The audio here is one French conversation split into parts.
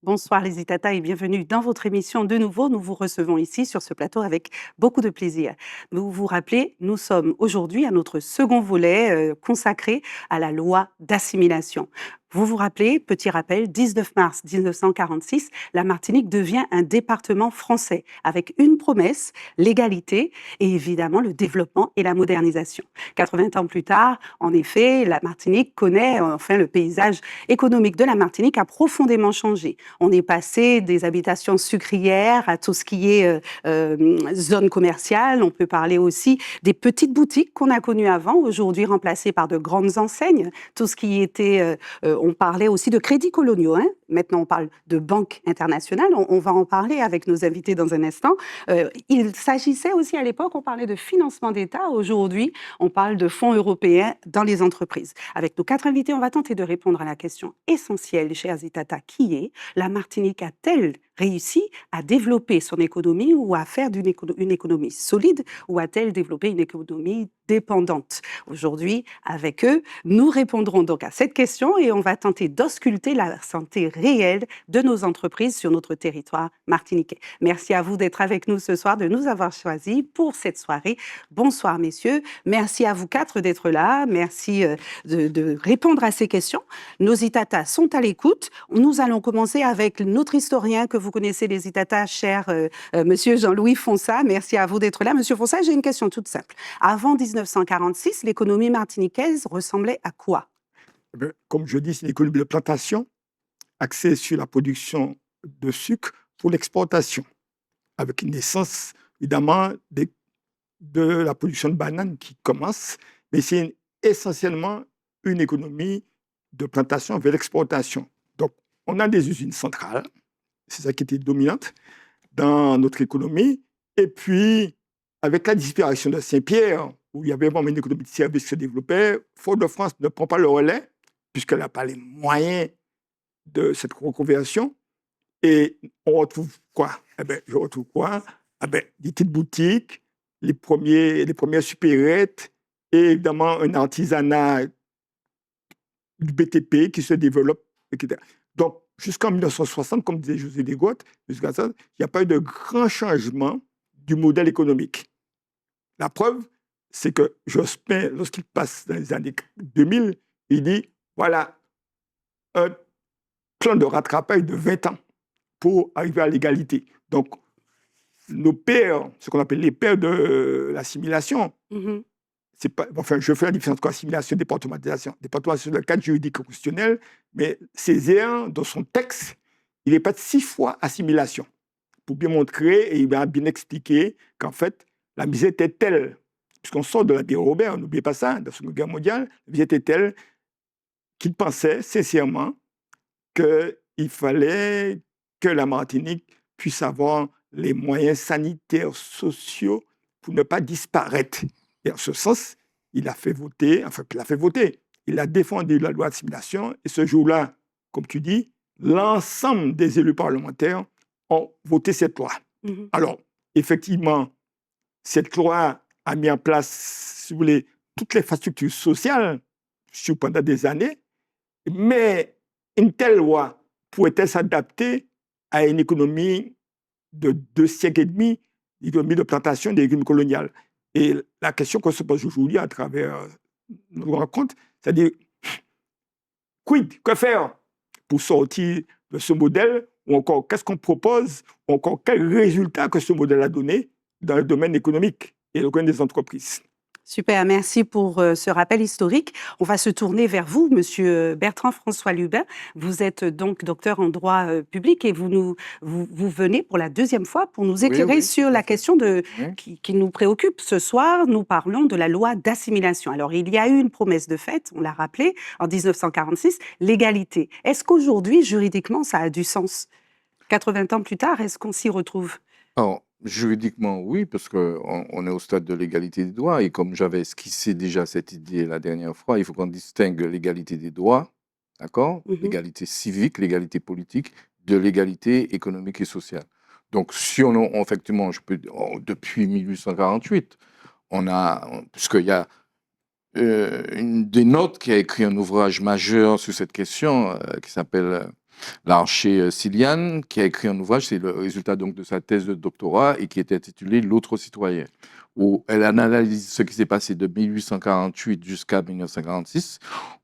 Bonsoir les Itata et bienvenue dans votre émission de nouveau. Nous vous recevons ici sur ce plateau avec beaucoup de plaisir. Vous vous rappelez, nous sommes aujourd'hui à notre second volet consacré à la loi d'assimilation. Vous vous rappelez, petit rappel, 19 mars 1946, la Martinique devient un département français avec une promesse, l'égalité et évidemment le développement et la modernisation. 80 ans plus tard, en effet, la Martinique connaît, enfin le paysage économique de la Martinique a profondément changé. On est passé des habitations sucrières à tout ce qui est zone commerciale. On peut parler aussi des petites boutiques qu'on a connues avant, aujourd'hui remplacées par de grandes enseignes. Tout ce qui était on parlait aussi de crédits coloniaux. Maintenant, on parle de banques internationales. On va en parler avec nos invités dans un instant. Il s'agissait aussi à l'époque, on parlait de financement d'État. Aujourd'hui, on parle de fonds européens dans les entreprises. Avec nos 4 invités, on va tenter de répondre à la question essentielle, chers Itata, qui est la Martinique a-t-elle réussi à développer son économie ou à faire une économie solide ou a-t-elle développé une économie dépendante? Aujourd'hui, avec eux, nous répondrons donc à cette question et on va tenter d'ausculter la santé réelle de nos entreprises sur notre territoire martiniquais. Merci à vous d'être avec nous ce soir, de nous avoir choisis pour cette soirée. Bonsoir messieurs, merci à vous 4 d'être là, merci de répondre à ces questions. Nos Itata sont à l'écoute. Nous allons commencer avec notre historien que vous connaissez, les Itata, cher monsieur Jean-Louis Fonsa. Merci à vous d'être là. Monsieur Fonsa, j'ai une question toute simple. Avant 1946, l'économie martiniquaise ressemblait à quoi? Comme je dis, c'est une économie de plantation axée sur la production de sucre pour l'exportation, avec une naissance, évidemment, de la production de bananes qui commence, mais c'est essentiellement une économie de plantation vers l'exportation. Donc, on a des usines centrales, c'est ça qui était dominante dans notre économie, et puis, avec la disparition de Saint-Pierre, où il y avait vraiment une économie de services qui se développait, Fort-de-France ne prend pas le relais, puisqu'elle n'a pas les moyens de cette reconversion. Et on retrouve quoi? Je retrouve quoi? Des petites boutiques, les premières supérettes, et évidemment un artisanat du BTP qui se développe, etc. Donc, jusqu'en 1960, comme disait José Desgottes, jusqu'à ça, il n'y a pas eu de grand changement du modèle économique. La preuve, c'est que Jospin, lorsqu'il passe dans les années 2000, il dit, voilà, un plan de rattrapage de 20 ans pour arriver à l'égalité. Donc, nos pères, ce qu'on appelle les pères de l'assimilation, c'est pas, enfin, je fais la différence entre assimilation et départementalisation. Départementalisation, le cadre juridique constitutionnel, mais Césaire, dans son texte, il répète 6 fois assimilation, pour bien montrer et il va bien expliquer qu'en fait, la misère était telle, puisqu'on sort de l'Empire Robert, n'oubliez pas ça, dans la Seconde Guerre mondiale, la misère était telle qu'il pensait sincèrement qu'il fallait que la Martinique puisse avoir les moyens sanitaires, sociaux, pour ne pas disparaître. Et en ce sens, il a défendu la loi d'assimilation, et ce jour-là, comme tu dis, l'ensemble des élus parlementaires ont voté cette loi. Alors, effectivement, cette loi a mis en place, si vous voulez, toutes les infrastructures sociales pendant des années, mais une telle loi pourrait-elle s'adapter à une économie de 2 siècles et demi, l'économie de plantation des économies coloniales? Et la question qu'on se pose aujourd'hui à travers nos rencontres, c'est-à-dire, que faire pour sortir de ce modèle, ou encore qu'est-ce qu'on propose, ou encore quel résultat que ce modèle a donné dans le domaine économique et le domaine des entreprises. Super, merci pour ce rappel historique. On va se tourner vers vous, Monsieur Bertrand-François Lubin. Vous êtes donc docteur en droit public et vous venez pour la 2e fois pour nous éclairer sur la question qui nous préoccupe. Ce soir, nous parlons de la loi d'assimilation. Alors, il y a eu une promesse de fait, on l'a rappelé, en 1946, l'égalité. Est-ce qu'aujourd'hui, juridiquement, ça a du sens? 80 ans plus tard, est-ce qu'on s'y retrouve? Alors, juridiquement, oui, parce qu'on est au stade de l'égalité des droits. Et comme j'avais esquissé déjà cette idée la dernière fois, il faut qu'on distingue l'égalité des droits, d'accord? L'égalité civique, l'égalité politique, de l'égalité économique et sociale. Donc, si effectivement, depuis 1848, puisqu'il y a une des notes qui a écrit un ouvrage majeur sur cette question qui s'appelle Larcher Siliane, qui a écrit un ouvrage, c'est le résultat donc de sa thèse de doctorat, et qui est intitulé L'autre citoyen, où elle analyse ce qui s'est passé de 1848 jusqu'à 1946,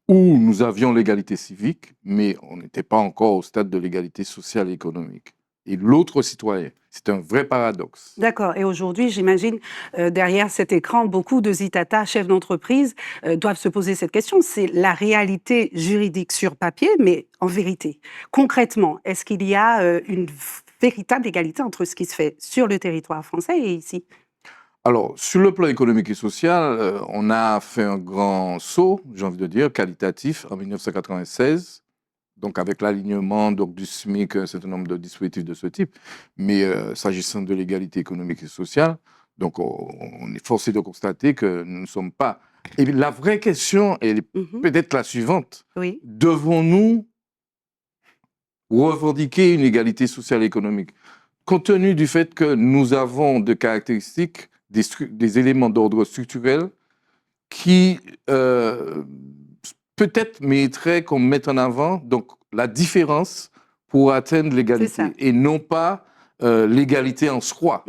où nous avions l'égalité civique, mais on n'était pas encore au stade de l'égalité sociale et économique. Et l'autre citoyen, c'est un vrai paradoxe. D'accord. Et aujourd'hui, j'imagine, derrière cet écran, beaucoup de Zitata, chefs d'entreprise, doivent se poser cette question. C'est la réalité juridique sur papier, mais en vérité, concrètement, est-ce qu'il y a une véritable égalité entre ce qui se fait sur le territoire français et ici? Alors, sur le plan économique et social, on a fait un grand saut, j'ai envie de dire, qualitatif, en 1996, donc avec l'alignement du SMIC, un certain nombre de dispositifs de ce type. Mais s'agissant de l'égalité économique et sociale, donc on est forcé de constater que nous ne sommes pas... Et la vraie question est peut-être la suivante. Oui. Devons-nous revendiquer une égalité sociale et économique, compte tenu du fait que nous avons des caractéristiques, des éléments d'ordre structurel qui peut-être mériterait qu'on mette en avant donc, la différence pour atteindre l'égalité et non pas l'égalité en soi.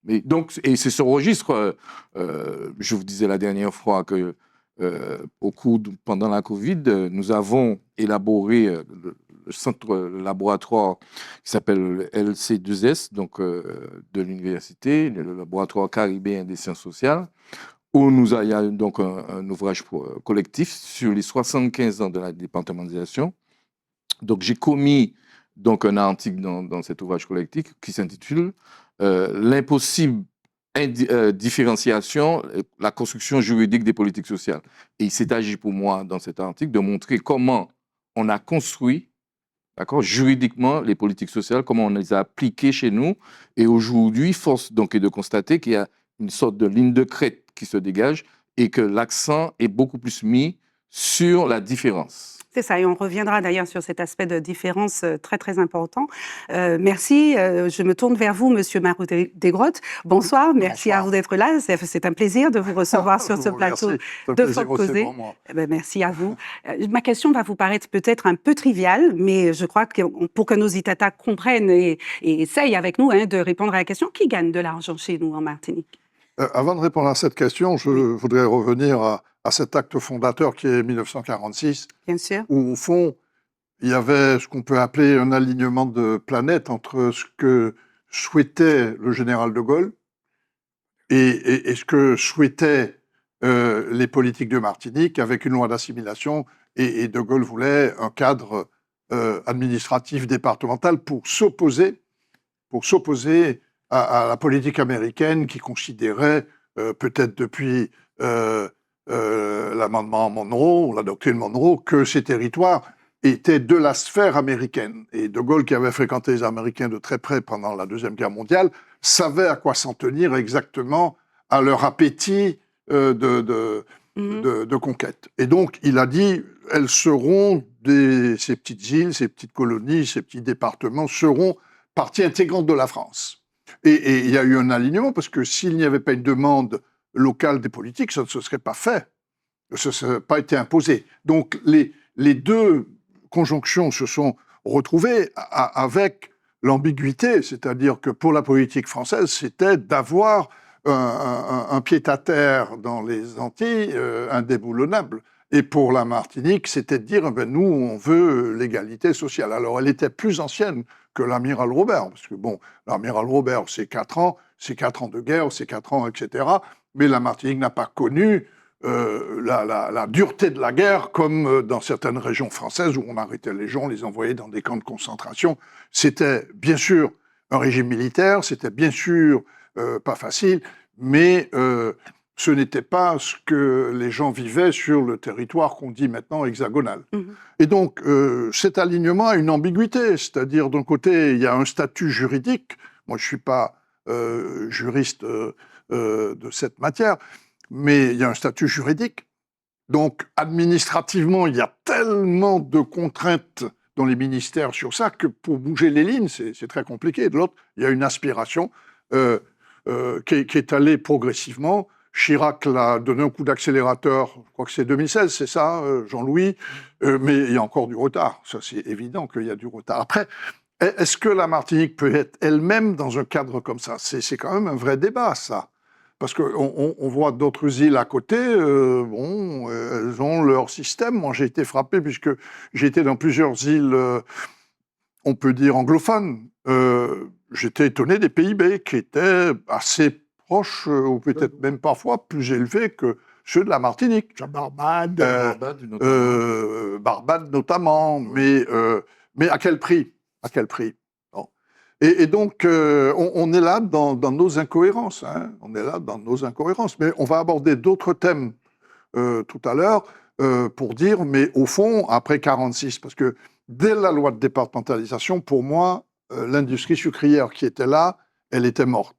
Mais donc, et c'est ce registre, je vous disais la dernière fois que pendant la Covid, nous avons élaboré le centre laboratoire qui s'appelle le LC2S, donc de l'université, le laboratoire caribéen des sciences sociales, où il y a donc un ouvrage collectif sur les 75 ans de la départementalisation. Donc, j'ai commis donc, un article dans cet ouvrage collectif qui s'intitule L'impossible différenciation, la construction juridique des politiques sociales. Et il s'est agi pour moi, dans cet article, de montrer comment on a construit juridiquement les politiques sociales, comment on les a appliquées chez nous. Et aujourd'hui, force donc est de constater qu'il y a une sorte de ligne de crête qui se dégage et que l'accent est beaucoup plus mis sur la différence. C'est ça, et on reviendra d'ailleurs sur cet aspect de différence très très important. Merci, je me tourne vers vous, Monsieur Marou Desgrottes. Bonsoir, merci à vous d'être là. C'est un plaisir de vous recevoir sur ce plateau de Faut Causer. Merci à vous. Ma question va vous paraître peut-être un peu triviale, mais je crois que pour que nos Zitata comprennent et essayent avec nous de répondre à la question, qui gagne de l'argent chez nous en Martinique? Avant de répondre à cette question, je voudrais revenir à cet acte fondateur qui est 1946, bien sûr, où au fond, il y avait ce qu'on peut appeler un alignement de planètes entre ce que souhaitait le général de Gaulle et ce que souhaitaient les politiques de Martinique avec une loi d'assimilation. Et de Gaulle voulait un cadre administratif départemental pour s'opposer à la politique américaine qui considérait, peut-être depuis l'amendement Monroe, la doctrine Monroe, que ces territoires étaient de la sphère américaine. Et De Gaulle, qui avait fréquenté les Américains de très près pendant la Deuxième Guerre mondiale, savait à quoi s'en tenir exactement à leur appétit de conquête. Et donc, il a dit, elles seront ces petites îles, ces petites colonies, ces petits départements seront partie intégrante de la France. Et il y a eu un alignement, parce que s'il n'y avait pas une demande locale des politiques, ça ne se serait pas fait. Ça ne serait pas été imposé. Donc, les deux conjonctions se sont retrouvées avec l'ambiguïté, c'est-à-dire que pour la politique française, c'était d'avoir un pied-à-terre dans les Antilles indéboulonnable. Et pour la Martinique, c'était de dire, nous, on veut l'égalité sociale. Alors, elle était plus ancienne que l'amiral Robert, parce que, l'amiral Robert, c'est 4 ans de guerre, c'est 4 ans, etc. Mais la Martinique n'a pas connu la dureté de la guerre, comme dans certaines régions françaises où on arrêtait les gens, on les envoyait dans des camps de concentration. C'était bien sûr un régime militaire, c'était bien sûr pas facile, mais ce n'était pas ce que les gens vivaient sur le territoire qu'on dit maintenant hexagonal. Et donc, cet alignement a une ambiguïté, c'est-à-dire d'un côté, il y a un statut juridique. Moi, je ne suis pas juriste de cette matière, mais il y a un statut juridique. Donc, administrativement, il y a tellement de contraintes dans les ministères sur ça que pour bouger les lignes, c'est très compliqué. De l'autre, il y a une aspiration qui est allée progressivement Chirac l'a donné un coup d'accélérateur, je crois que c'est 2016, c'est ça, Jean-Louis, mais il y a encore du retard. Ça, c'est évident qu'il y a du retard. Après, est-ce que la Martinique peut être elle-même dans un cadre comme ça? C'est quand même un vrai débat, ça. Parce qu'on voit d'autres îles à côté, elles ont leur système. Moi, j'ai été frappé, puisque j'ai été dans plusieurs îles, on peut dire anglophones. J'étais étonné des PIB qui étaient assez proches, ou peut-être même parfois plus élevés que ceux de la Martinique. Barbade. Barbade notamment. Mais à quel prix? À quel prix? Bon. Et donc, on est là dans nos incohérences. Hein. On est là dans nos incohérences. Mais on va aborder d'autres thèmes tout à l'heure pour dire, mais au fond, après 46, parce que dès la loi de départementalisation, pour moi, l'industrie sucrière qui était là, elle était morte.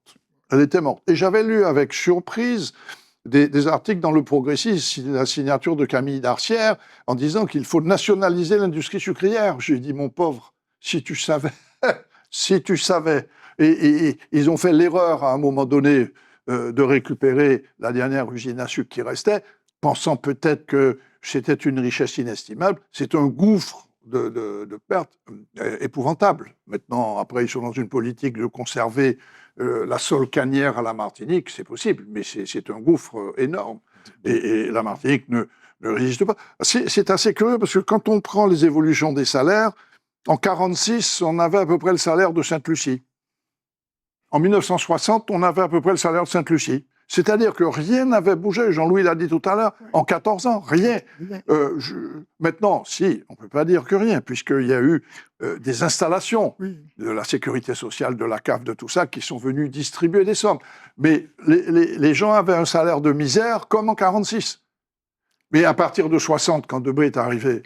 Elle était morte. Et j'avais lu avec surprise des articles dans Le Progressiste, la signature de Camille Darcière, en disant qu'il faut nationaliser l'industrie sucrière. J'ai dit, mon pauvre, si tu savais, si tu savais. Et ils ont fait l'erreur, à un moment donné, de récupérer la dernière usine à sucre qui restait, pensant peut-être que c'était une richesse inestimable. C'est un gouffre de pertes épouvantable. Maintenant, après, ils sont dans une politique de conserver la sole canière à la Martinique, c'est possible, mais c'est un gouffre énorme. Et la Martinique ne résiste pas. C'est assez curieux, parce que quand on prend les évolutions des salaires, en 1946, on avait à peu près le salaire de Sainte-Lucie. En 1960, on avait à peu près le salaire de Sainte-Lucie. C'est-à-dire que rien n'avait bougé. Jean-Louis l'a dit tout à l'heure, en 14 ans, rien. Maintenant, si, on ne peut pas dire que rien, puisqu'il y a eu des installations de la sécurité sociale, de la CAF, de tout ça, qui sont venus distribuer des sommes. Mais les gens avaient un salaire de misère comme en 46. Mais à partir de 60, quand Debré est arrivé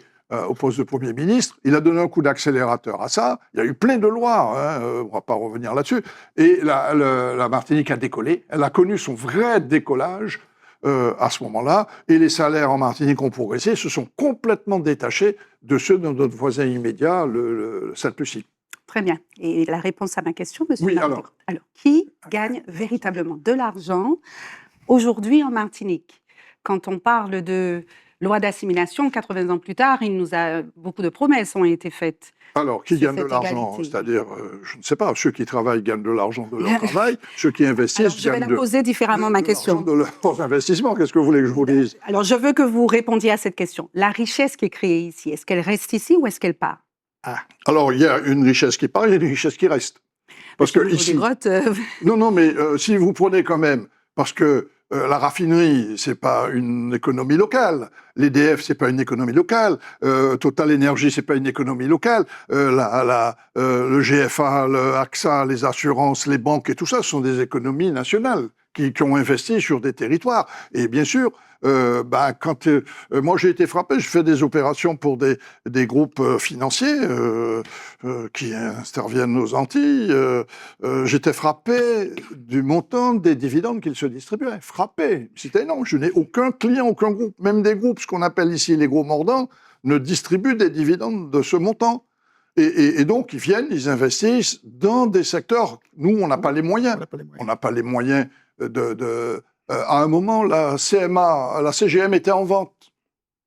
au poste de Premier ministre, il a donné un coup d'accélérateur à ça. Il y a eu plein de lois, on ne va pas revenir là-dessus. Et la Martinique a décollé. Elle a connu son vrai décollage à ce moment-là. Et les salaires en Martinique ont progressé, se sont complètement détachés de ceux de notre voisin immédiat, le Sainte-Lucie. Très bien. Et la réponse à ma question, monsieur Oui, Martin. Alors, qui gagne véritablement de l'argent aujourd'hui en Martinique? Quand on parle de loi d'assimilation, 80 ans plus tard, beaucoup de promesses ont été faites. Alors, qui gagne de l'argent? C'est-à-dire, je ne sais pas, ceux qui travaillent gagnent de l'argent de leur travail, ceux qui investissent gagnent de l'argent. Je vais la poser différemment, ma question. De leurs investissements, qu'est-ce que vous voulez que je vous dise? Alors, je veux que vous répondiez à cette question. La richesse qui est créée ici, est-ce qu'elle reste ici ou est-ce qu'elle part? Alors, il y a une richesse qui part, il y a une richesse qui reste. Parce que ici... Non, mais si vous prenez quand même, parce que la raffinerie, c'est pas une économie locale. L'EDF, c'est pas une économie locale. Total Energy, c'est pas une économie locale. Le GFA, le AXA, les assurances, les banques et tout ça, ce sont des économies nationales qui ont investi sur des territoires. Et bien sûr, quand moi j'ai été frappé, je fais des opérations pour des groupes financiers qui interviennent aux Antilles. J'étais frappé du montant des dividendes qu'ils se distribuaient. Frappé. C'était énorme. Je n'ai aucun client, aucun groupe, même des groupes, ce qu'on appelle ici les gros mordants, ne distribuent des dividendes de ce montant. Et donc, ils viennent, ils investissent dans des secteurs. Nous, on n'a pas les moyens. On n'a pas les moyens à un moment, la CGM était en vente.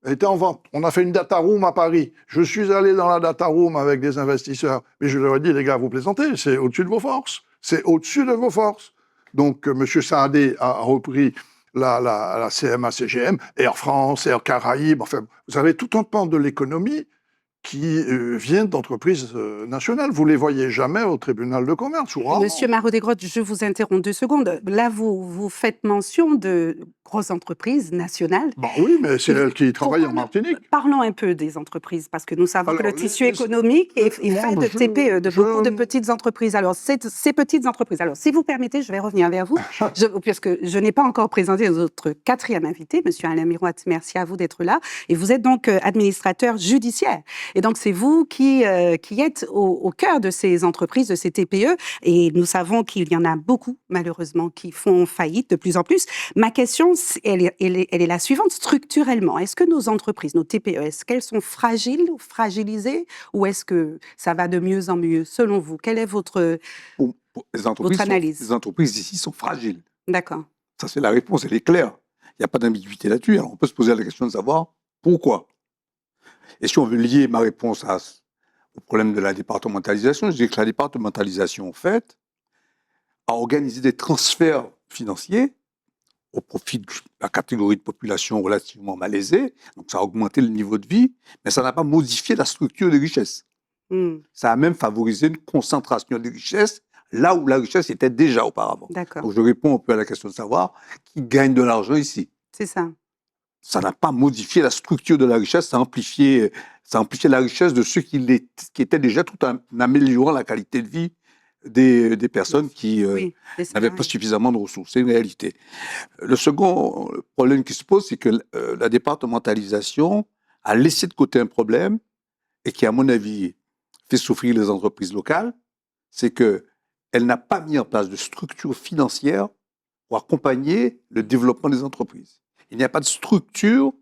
Elle était en vente. On a fait une data room à Paris. Je suis allé dans la data room avec des investisseurs. Mais je leur ai dit, les gars, vous plaisantez, c'est au-dessus de vos forces. C'est au-dessus de vos forces. Donc, M. Saadé a repris la CMA-CGM, Air France, Air Caraïbes. Enfin, vous avez tout un pan de l'économie qui viennent d'entreprises nationales. Vous ne les voyez jamais au tribunal de commerce. Monsieur Marot-Desgrottes, je vous interromps 2 secondes. Là, vous faites mention de grosses entreprises nationales. Oui, mais c'est elles qui travaillent en Martinique. Parlons un peu des entreprises, parce que nous savons que le tissu économique est fait de TPE, de beaucoup de petites entreprises. Alors, ces petites entreprises, alors si vous permettez, je vais revenir vers vous, puisque je n'ai pas encore présenté notre 4e invité, monsieur Alain Miroite, merci à vous d'être là. Et vous êtes donc administrateur judiciaire. Et donc, c'est vous qui êtes au cœur de ces entreprises, de ces TPE. Et nous savons qu'il y en a beaucoup, malheureusement, qui font faillite de plus en plus. Ma question, elle est la suivante. Structurellement, est-ce que nos entreprises, nos TPE, est-ce qu'elles sont fragiles ou fragilisées, ou est-ce que ça va de mieux en mieux, selon vous? Quelle est votre analyse? Les entreprises ici sont fragiles. D'accord. Ça, c'est la réponse, elle est claire. Il n'y a pas d'ambiguïté là-dessus. Alors, on peut se poser la question de savoir pourquoi. Et si on veut lier ma réponse au problème de la départementalisation, je dis que la départementalisation, en fait, a organisé des transferts financiers au profit de la catégorie de population relativement malaisée. Donc, ça a augmenté le niveau de vie, mais ça n'a pas modifié la structure des richesses. Ça a même favorisé une concentration des richesses là où la richesse était déjà auparavant. D'accord. Donc, je réponds un peu à la question de savoir qui gagne de l'argent ici. C'est ça. Ça n'a pas modifié la structure de la richesse, ça a amplifié la richesse de ceux qui étaient déjà, tout en améliorant la qualité de vie des personnes qui Oui, des n'avaient pas salariés. suffisamment de ressources. C'est une réalité. Le second problème qui se pose, c'est que la départementalisation a laissé de côté un problème et qui, à mon avis, fait souffrir les entreprises locales, c'est qu'elle n'a pas mis en place de structure financière pour accompagner le développement des entreprises. Il n'y a pas de structure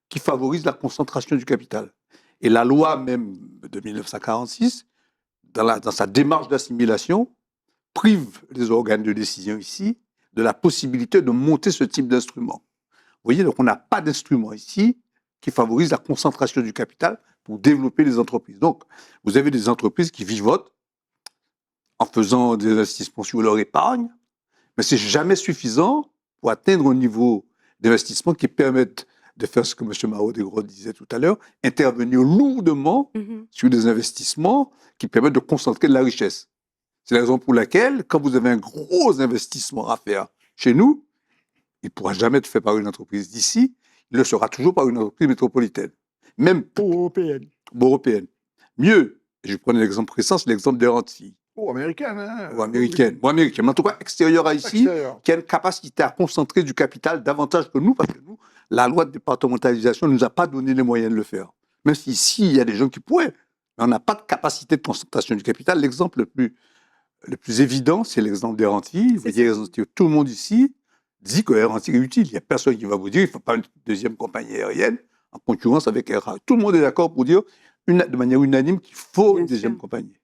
qui favorise la concentration du capital. Et la loi même de 1946, dans sa démarche d'assimilation, prive les organes de décision ici de la possibilité de monter ce type d'instrument. Vous voyez, donc on n'a pas d'instrument ici qui favorise la concentration du capital pour développer les entreprises. Donc, vous avez des entreprises qui vivotent en faisant des investissements sur leur épargne, mais c'est jamais suffisant pour atteindre un niveau d'investissement qui permette de faire ce que M. Mao-Desgros disait tout à l'heure, intervenir lourdement sur des investissements qui permettent de concentrer de la richesse. C'est la raison pour laquelle, quand vous avez un gros investissement à faire chez nous, il ne pourra jamais être fait par une entreprise d'ici, il le sera toujours par une entreprise métropolitaine, même européenne. Mieux, je prends l'exemple récent, c'est l'exemple des Antilles. Ou américaine, hein. Ou américaine. Ou américaine, mais en tout cas extérieure à ici, Extérieur. qui a une capacité à concentrer du capital davantage que nous, parce que nous, la loi de départementalisation ne nous a pas donné les moyens de le faire. Même si ici, il y a des gens qui pourraient, mais on n'a pas de capacité de concentration du capital. L'exemple le plus évident, c'est l'exemple d'Air Antilles. Vous voyez, tout le monde ici dit que Air Antilles est utile. Il n'y a personne qui va vous dire qu'il ne faut pas une deuxième compagnie aérienne en concurrence avec Air France. Tout le monde est d'accord pour dire de manière unanime qu'il faut une deuxième compagnie.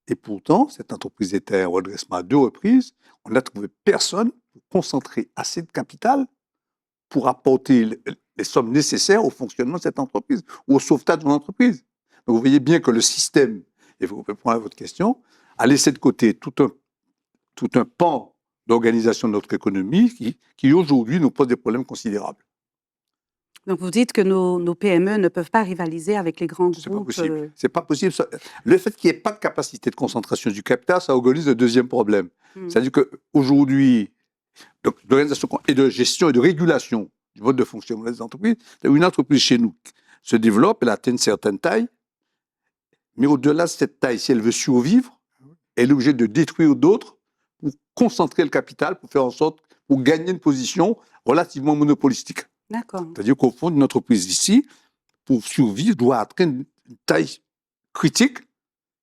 Et pourtant, cette entreprise était en redressement à 2 reprises. On n'a trouvé personne pour concentrer assez de capital pour apporter les sommes nécessaires au fonctionnement de cette entreprise ou au sauvetage de l'entreprise. Donc vous voyez bien que le système, et vous répondre à votre question, a laissé de côté tout un pan d'organisation de notre économie qui aujourd'hui nous pose des problèmes considérables. Donc vous dites que nos PME ne peuvent pas rivaliser avec les grands C'est pas groupes. possible. C'est pas possible. Le fait qu'il n'y ait pas de capacité de concentration du capital, ça organise le deuxième problème. C'est-à-dire qu'aujourd'hui, l'organisation et de gestion et de régulation du mode de fonctionnement des entreprises, une entreprise chez nous se développe, elle atteint une certaine taille, mais au-delà de cette taille, si elle veut survivre, elle est obligée de détruire d'autres pour concentrer le capital, pour faire en sorte, pour gagner une position relativement monopolistique. D'accord. C'est-à-dire qu'au fond, une entreprise ici, pour survivre, doit atteindre une taille critique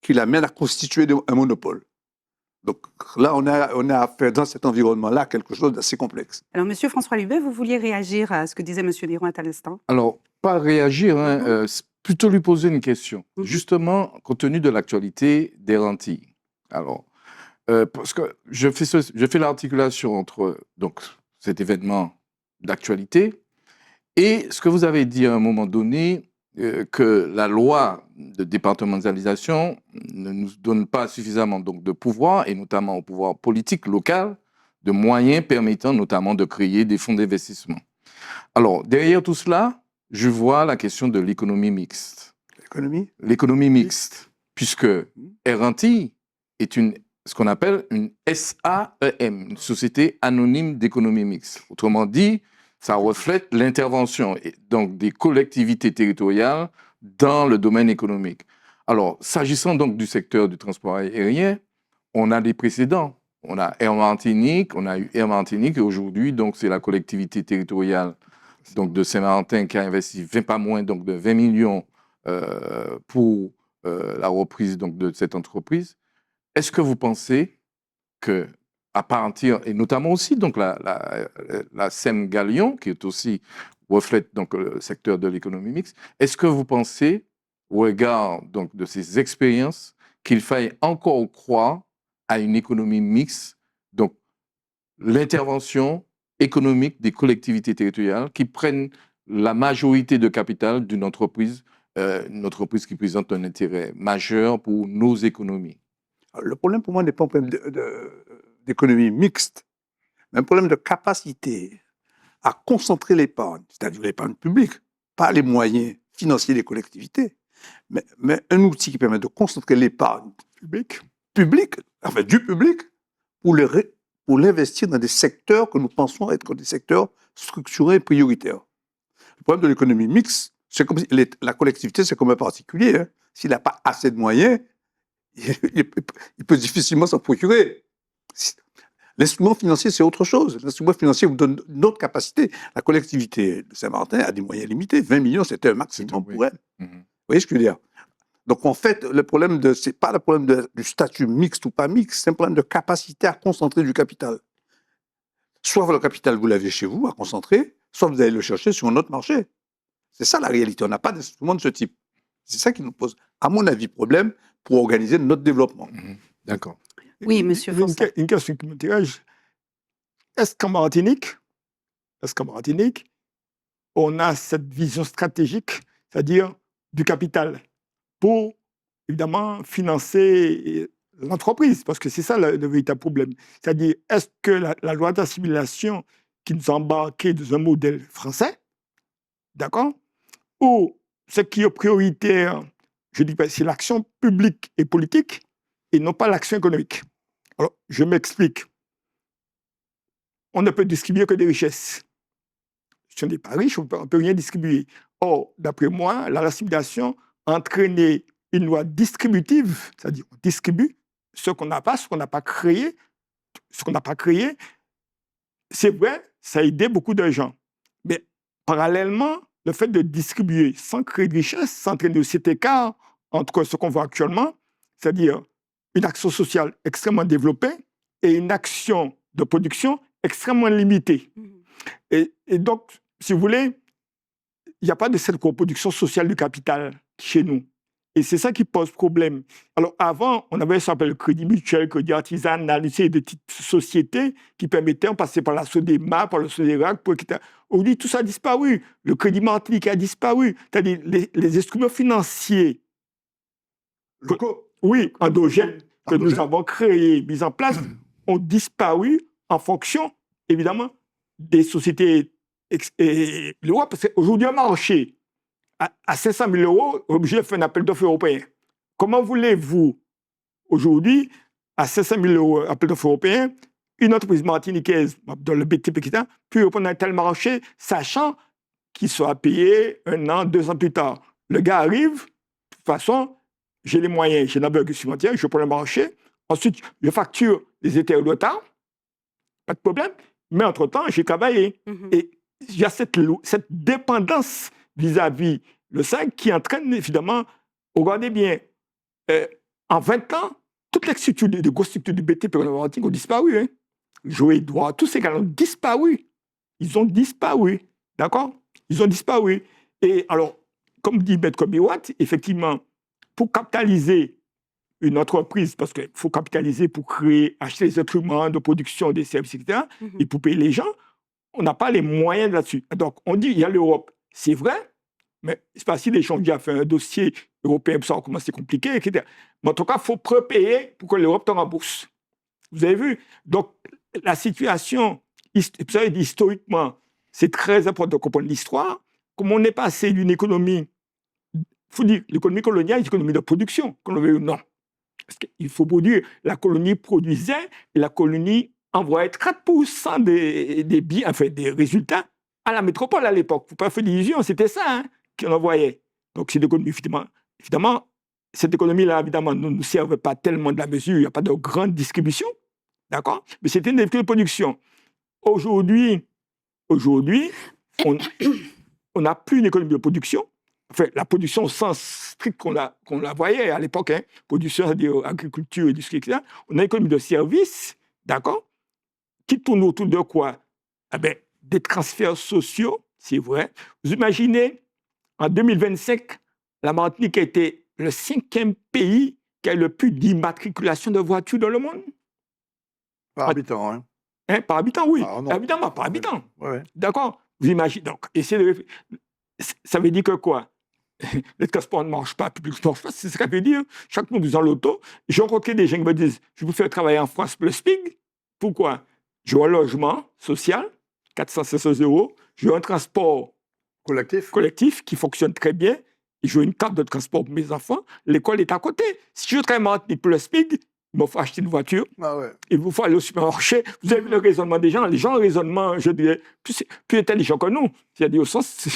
qui l'amène à constituer un monopole. Donc là, on a affaire dans cet environnement-là à quelque chose d'assez complexe. Alors, Monsieur François Lubet, vous vouliez réagir à ce que disait M. Néron à l'instant? Alors, pas réagir, hein, plutôt lui poser une question. Justement, compte tenu de l'actualité des Antilles. Alors, parce que je fais l'articulation entre donc, cet événement d'actualité et ce que vous avez dit à un moment donné, que la loi de départementalisation ne nous donne pas suffisamment donc, de pouvoir, et notamment au pouvoir politique local, de moyens permettant notamment de créer des fonds d'investissement. Alors, derrière tout cela, je vois la question de l'économie mixte. L'économie mixte, puisque Air Antilles est ce qu'on appelle une SAEM, une société anonyme d'économie mixte. Autrement dit, ça reflète l'intervention donc des collectivités territoriales dans le domaine économique. Alors, s'agissant donc du secteur du transport aérien, on a des précédents. On a Air Martinique, on a eu Air Martinique, et aujourd'hui, donc, c'est la collectivité territoriale donc, de Saint-Martin qui a investi pas moins donc, de 20 millions pour la reprise donc, de cette entreprise. Est-ce que vous pensez que à partir, et notamment aussi donc la SEM Galion, qui est aussi reflète donc le secteur de l'économie mixte, est-ce que vous pensez, au regard donc de ces expériences, qu'il faille encore croire à une économie mixte, donc l'intervention économique des collectivités territoriales qui prennent la majorité de capital d'une entreprise, une entreprise qui présente un intérêt majeur pour nos économies. Alors, le problème pour moi n'est pas un problème d'économie mixte, mais un problème de capacité à concentrer l'épargne, c'est-à-dire l'épargne publique, pas les moyens financiers des collectivités, mais un outil qui permet de concentrer l'épargne publique, enfin du public, pour l'investir dans des secteurs que nous pensons être des secteurs structurés et prioritaires. Le problème de l'économie mixte, c'est comme si la collectivité, c'est comme un particulier. Hein. S'il n'a pas assez de moyens, il peut difficilement s'en procurer. L'instrument financier, c'est autre chose. L'instrument financier vous donne une autre capacité. La collectivité de Saint-Martin a des moyens limités. 20 millions, c'était un maximum pour elle. Vous voyez ce que je veux dire? Donc, en fait, le problème c'est pas le problème du statut mixte ou pas mixte, c'est un problème de capacité à concentrer du capital. Soit le capital, vous l'avez chez vous, à concentrer, soit vous allez le chercher sur un autre marché. C'est ça la réalité. On n'a pas d'instrument de ce type. C'est ça qui nous pose, à mon avis, problème pour organiser notre développement. D'accord. Oui, monsieur Fonsa. Une question qui m'intéresse. Est-ce qu'en Martinique, on a cette vision stratégique, c'est-à-dire du capital, pour, évidemment, financer l'entreprise? Parce que c'est ça le véritable problème. C'est-à-dire, est-ce que la loi d'assimilation qui nous a embarqués dans un modèle français, d'accord, ou ce qui est prioritaire, je dis pas, c'est l'action publique et politique, et non pas l'action économique. Alors, je m'explique. On ne peut distribuer que des richesses. Si on n'est pas riche, on ne peut rien distribuer. Or, d'après moi, la assimilation a entraîné une loi distributive, c'est-à-dire on distribue ce qu'on n'a pas, ce qu'on n'a pas créé. Ce qu'on n'a pas créé, c'est vrai, ça a aidé beaucoup de gens. Mais parallèlement, le fait de distribuer sans créer de richesse, ça entraîne aussi cet écart entre ce qu'on voit actuellement, c'est-à-dire une action sociale extrêmement développée et une action de production extrêmement limitée. Et donc, si vous voulez, il n'y a pas de cette coproduction sociale du capital chez nous. Et c'est ça qui pose problème. Alors avant, on avait ce qu'on appelle le crédit mutuel, le crédit artisanal, des petites sociétés qui permettaient, on passait par la SODEMA, par le SODERAC, etc. Aujourd'hui, tout ça a disparu. Le crédit martinique a disparu. C'est-à-dire les instruments financiers endogènes que nous avons créés, mis en place, ont disparu en fonction, évidemment, des sociétés l'Europe. Parce qu'aujourd'hui, un marché à 500 000 euros, on est obligé de faire un appel d'offres européen. Comment voulez-vous, aujourd'hui, à 500 000 euros, appel d'offres européen, une entreprise martiniquaise, dans le BTP, etc., puis répondre à un tel marché, sachant qu'il sera payé 1 an, 2 ans plus tard? Le gars arrive, de toute façon, j'ai les moyens, j'ai un aveugle supplémentaire, je prends le marché, ensuite, je facture les états de retard, pas de problème, mais entre-temps, j'ai travaillé. Et il y a cette dépendance vis-à-vis le 5 qui entraîne, évidemment, regardez bien, en 20 ans, toutes les structures, de grosses structures du BTP ont disparu. Hein. Jouer droit, tous ces gars ont disparu. Ils ont disparu. D'accord? Ils ont disparu. Et alors, comme dit Maître Biwat, effectivement, pour capitaliser une entreprise, parce qu'il faut capitaliser pour créer, acheter des instruments de production, des services, etc., et pour payer les gens, on n'a pas les moyens là-dessus. Donc, on dit, il y a l'Europe. C'est vrai, mais c'est pas si les gens ont déjà fait un dossier européen, pour savoir comment c'est compliqué, etc. Mais en tout cas, il faut prépayer pour que l'Europe te rembourse. Vous avez vu? Donc, la situation, vous savez, historiquement, c'est très important de comprendre l'histoire. Comme on est passé d'une économie, il faut dire, l'économie coloniale est une économie de production, qu'on le veuille ou non. Parce qu'il faut produire, la colonie produisait, et la colonie envoyait 4% des biens, enfin des résultats à la métropole à l'époque. Il ne faut pas faire d'illusions, c'était ça qu'on envoyait. Donc, c'est l'économie, évidemment, cette économie-là, évidemment, ne nous servait pas tellement de la mesure, il n'y a pas de grande distribution, d'accord? Mais c'était une économie de production. Aujourd'hui, on n'a plus une économie de production. Enfin, la production au sens strict qu'on la voyait à l'époque, production, c'est-à-dire agriculture, industrie, etc. On a une économie de services, d'accord, qui tourne autour de quoi? Eh bien, des transferts sociaux, c'est vrai. Vous imaginez, en 2025, la Martinique a été le 5e pays qui a le plus d'immatriculation de voitures dans le monde. Par habitant, hein. Hein, par habitant, oui. Ah, non. Évidemment, par habitant. Ouais. D'accord? Vous imaginez. Donc, essayez de ça veut dire que quoi? Le transport ne marche pas, le public ne marche pas, c'est ce que ça veut dire. Chaque fois que vous en l'auto, j'ai rencontré des gens qui me disent je vous fais travailler en France pour le SPIG. Pourquoi? J'ai un logement social, 400-500 euros, j'ai un transport collectif qui fonctionne très bien, et j'ai une carte de transport pour mes enfants, l'école est à côté. Si je travaille en Martinique pour le SPIG, il me faut acheter une voiture, Ah ouais. il vous faut aller au supermarché. Vous avez vu le raisonnement des gens. Les gens ont un raisonnement, je dirais, plus intelligent que nous. C'est-à-dire au sens,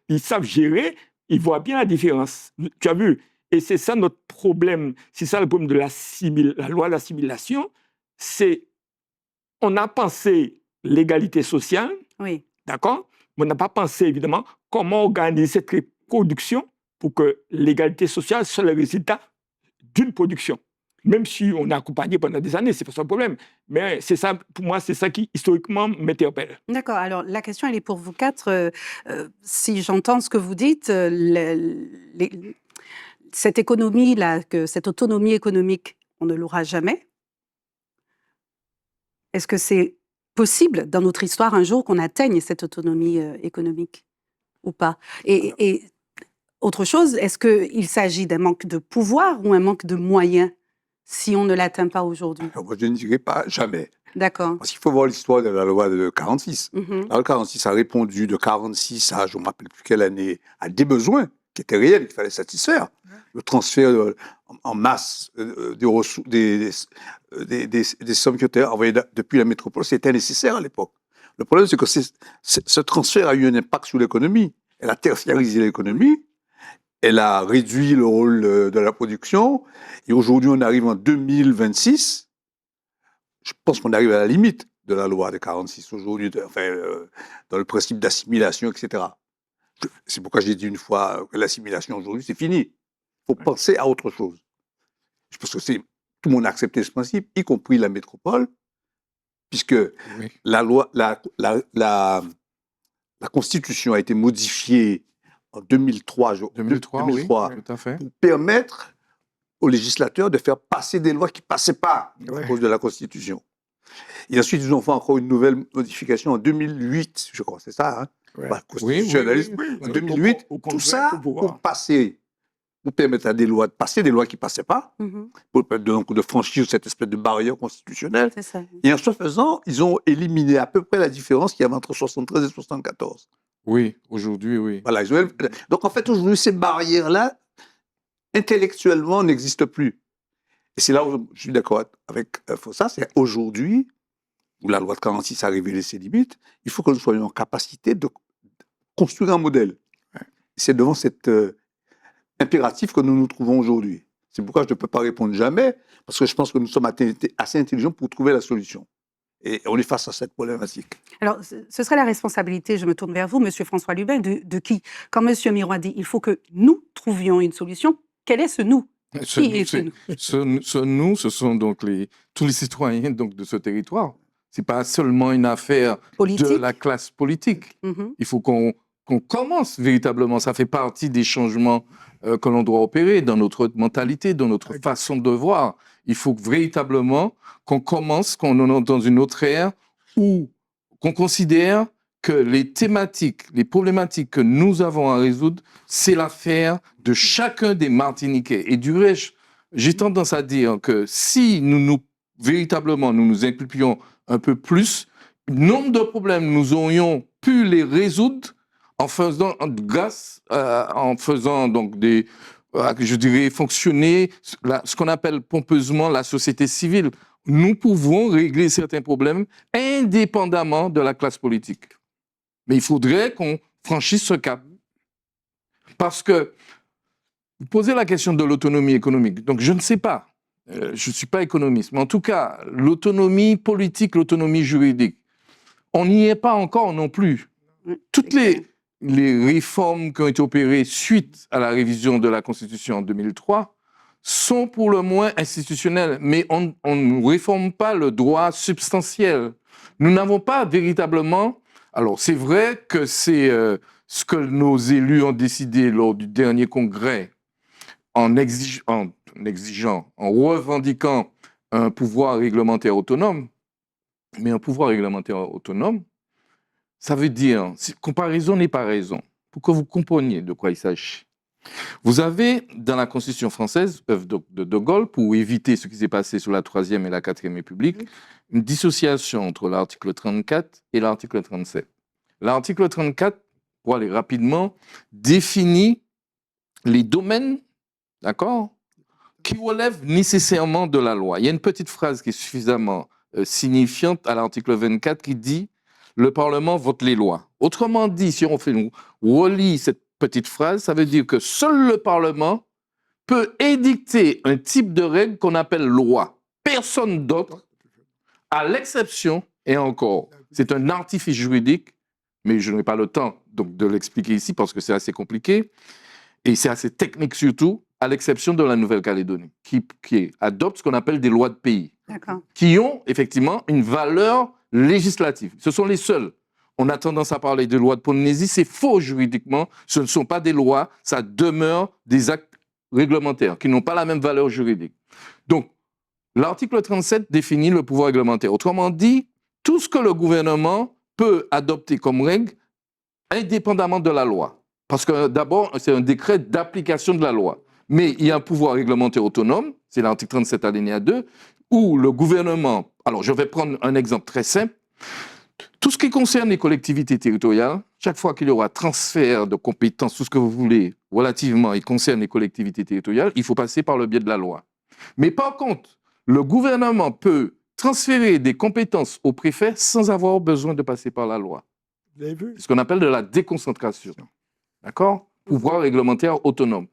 ils savent gérer, ils voient bien la différence. Tu as vu? Et c'est ça notre problème. C'est ça le problème de la loi de l'assimilation. C'est, on a pensé l'égalité sociale, Oui. d'accord? Mais on n'a pas pensé, évidemment, comment organiser cette production pour que l'égalité sociale soit le résultat d'une production. Même si on a accompagné pendant des années, c'est pas ça le problème. Mais c'est ça, pour moi, c'est ça qui, historiquement, m'interpelle. D'accord. Alors, la question, elle est pour vous quatre. Si j'entends ce que vous dites, cette économie-là, cette autonomie économique, on ne l'aura jamais. Est-ce que c'est possible dans notre histoire un jour qu'on atteigne cette autonomie économique ou pas? Et autre chose, est-ce qu'il s'agit d'un manque de pouvoir ou un manque de moyens si on ne l'atteint pas aujourd'hui? Moi, je ne dirais pas jamais. D'accord. Parce qu'il faut voir l'histoire de la loi de 46. Mhm. La loi de 46 a répondu de 46 à, je ne me rappelle plus quelle année, à des besoins qui étaient réels, qu'il fallait satisfaire. Le transfert en masse des sommes qui étaient envoyées depuis la métropole, c'était nécessaire à l'époque. Le problème, c'est que ce transfert a eu un impact sur l'économie. Elle a tertiarisé l'économie, elle a réduit le rôle de la production, et aujourd'hui, on arrive en 2026. Je pense qu'on arrive à la limite de la loi de 46 aujourd'hui, dans le principe d'assimilation, etc. C'est pourquoi j'ai dit une fois que l'assimilation aujourd'hui, c'est fini. Il faut penser à autre chose. Je pense que tout le monde a accepté ce principe, y compris la métropole, puisque Oui. la Constitution a été modifiée en 2003, 2003, oui, tout à fait. pour permettre aux législateurs de faire passer des lois qui ne passaient pas à cause de la Constitution. Et ensuite, ils ont fait encore une nouvelle modification en 2008, je crois, c'est ça, hein? Ouais. Constitutionnaliste. Oui. En 2008, Au tout Congrès, ça pour pour permettre à des lois de passer des lois qui ne passaient pas, Mhm. pour permettre donc de franchir cette espèce de barrière constitutionnelle. C'est ça. Et en ce faisant, ils ont éliminé à peu près la différence qu'il y avait entre 73 et 74. Oui, aujourd'hui, oui. Voilà, donc en fait, aujourd'hui, ces barrières-là, intellectuellement, n'existent plus. Et c'est là où je suis d'accord avec Fossa, c'est aujourd'hui, où la loi de 46 a révélé ses limites, il faut que nous soyons en capacité de construire un modèle. C'est devant cet impératif que nous nous trouvons aujourd'hui. C'est pourquoi je ne peux pas répondre jamais, parce que je pense que nous sommes assez intelligents pour trouver la solution. Et on est face à cette problématique. Alors, ce serait la responsabilité, je me tourne vers vous, Monsieur François Lubin, de qui? Quand Monsieur Miroir dit il faut que nous trouvions une solution, quel est ce nous? Ce nous, ce sont donc tous les citoyens donc, de ce territoire. Ce n'est pas seulement une affaire Politique. de la classe politique. Mhm. Il faut qu'on commence véritablement. Ça fait partie des changements que l'on doit opérer dans notre mentalité, dans notre façon de voir. Il faut véritablement qu'on commence, qu'on est dans une autre ère où qu'on considère que les thématiques, les problématiques que nous avons à résoudre, c'est l'affaire de chacun des Martiniquais. Et du reste, j'ai tendance à dire que si véritablement nous nous inculpions un peu plus, nombre de problèmes, nous aurions pu les résoudre en faisant donc je dirais, fonctionner ce qu'on appelle pompeusement la société civile. Nous pouvons régler certains problèmes indépendamment de la classe politique. Mais il faudrait qu'on franchisse ce cap. Parce que vous posez la question de l'autonomie économique. Donc, je ne sais pas. Je ne suis pas économiste. Mais en tout cas, l'autonomie politique, l'autonomie juridique, on n'y est pas encore non plus. Toutes les réformes qui ont été opérées suite à la révision de la Constitution en 2003 sont pour le moins institutionnelles, mais on ne réforme pas le droit substantiel. Nous n'avons pas véritablement... Alors, c'est vrai que c'est ce que nos élus ont décidé lors du dernier congrès en revendiquant un pouvoir réglementaire autonome. Mais un pouvoir réglementaire autonome, ça veut dire, comparaison n'est pas raison, pour que vous compreniez de quoi il s'agit. Vous avez, dans la Constitution française, œuvre de De Gaulle, pour éviter ce qui s'est passé sous la Troisième et la Quatrième République, une dissociation entre l'article 34 et l'article 37. L'article 34, pour aller rapidement, définit les domaines, d'accord, qui relèvent nécessairement de la loi. Il y a une petite phrase qui est suffisamment signifiante à l'article 24 qui dit « Le Parlement vote les lois ». Autrement dit, si on relit cette petite phrase, ça veut dire que seul le Parlement peut édicter un type de règle qu'on appelle loi. Personne d'autre, à l'exception, et encore, c'est un artifice juridique, mais je n'ai pas le temps donc, de l'expliquer ici parce que c'est assez compliqué, et c'est assez technique surtout, à l'exception de la Nouvelle-Calédonie, qui adopte ce qu'on appelle des lois de pays, qui ont effectivement une valeur législative. Ce sont les seuls. On a tendance à parler de lois de Polynésie, c'est faux juridiquement, ce ne sont pas des lois, ça demeure des actes réglementaires qui n'ont pas la même valeur juridique. Donc, l'article 37 définit le pouvoir réglementaire. Autrement dit, tout ce que le gouvernement peut adopter comme règle, indépendamment de la loi. Parce que d'abord, c'est un décret d'application de la loi. Mais il y a un pouvoir réglementaire autonome, c'est l'article 37 alinéa 2, où le gouvernement... Alors, je vais prendre un exemple très simple. Tout ce qui concerne les collectivités territoriales, chaque fois qu'il y aura transfert de compétences, tout ce que vous voulez, relativement, il concerne les collectivités territoriales, il faut passer par le biais de la loi. Mais par contre, le gouvernement peut transférer des compétences au préfet sans avoir besoin de passer par la loi. Vous avez vu? C'est ce qu'on appelle de la déconcentration. D'accord? Pouvoir réglementaire autonome.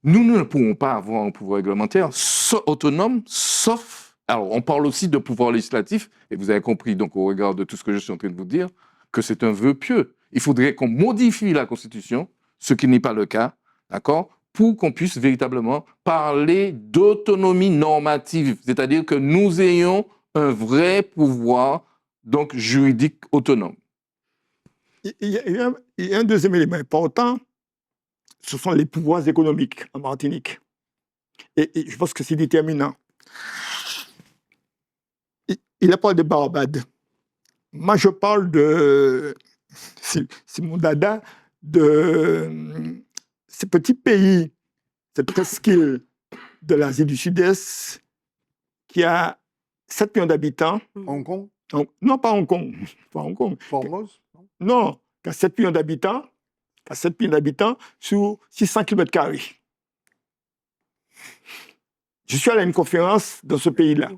Nous ne pourrons pas avoir un pouvoir réglementaire autonome, sauf... Alors, on parle aussi de pouvoir législatif, et vous avez compris, donc, au regard de tout ce que je suis en train de vous dire, que c'est un vœu pieux. Il faudrait qu'on modifie la Constitution, ce qui n'est pas le cas, d'accord, pour qu'on puisse véritablement parler d'autonomie normative, c'est-à-dire que nous ayons un vrai pouvoir, donc, juridique autonome. Il y a un deuxième élément important, ce sont les pouvoirs économiques en Martinique. Et je pense que c'est déterminant. Il a parlé de Barbade. Moi, je parle de... C'est mon dada, de ces petits pays, cette presqu'île de l'Asie du Sud-Est qui a 7 millions d'habitants. Hong Kong? Non, pas Hong Kong. Pas Hong Kong. Formose? Non, qui a 7 millions d'habitants, sur 600 km². Je suis allé à une conférence dans ce pays-là.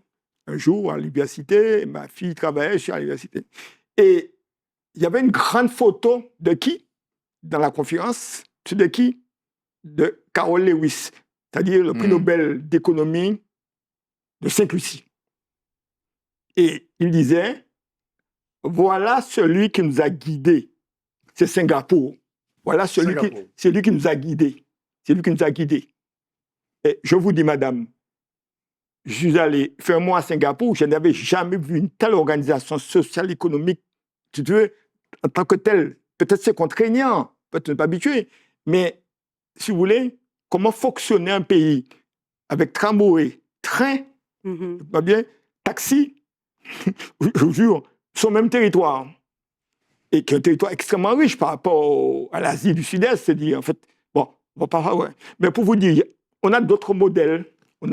Un jour, à l'université, ma fille travaillait, je suis à l'université. Et il y avait une grande photo de qui dans la conférence? C'est de qui? De Carol Lewis, c'est-à-dire le prix Nobel d'économie de Saint-Lucie. Et il disait, voilà celui qui nous a guidés. C'est Singapour. Voilà celui qui nous a guidés. C'est lui qui nous a guidés. Et je vous dis, madame, je suis allé faire un mois à Singapour, je n'avais jamais vu une telle organisation sociale, économique, si tu veux, en tant que telle. Peut-être c'est contraignant, peut-être pas habitué, mais si vous voulez, comment fonctionnait un pays avec tramway, train, pas bien, taxi, je vous jure, sur le même territoire, et qui est un territoire extrêmement riche par rapport à l'Asie du Sud-Est, c'est-à-dire, en fait, bon, on va pas, ouais. Mais pour vous dire, on a d'autres modèles. Il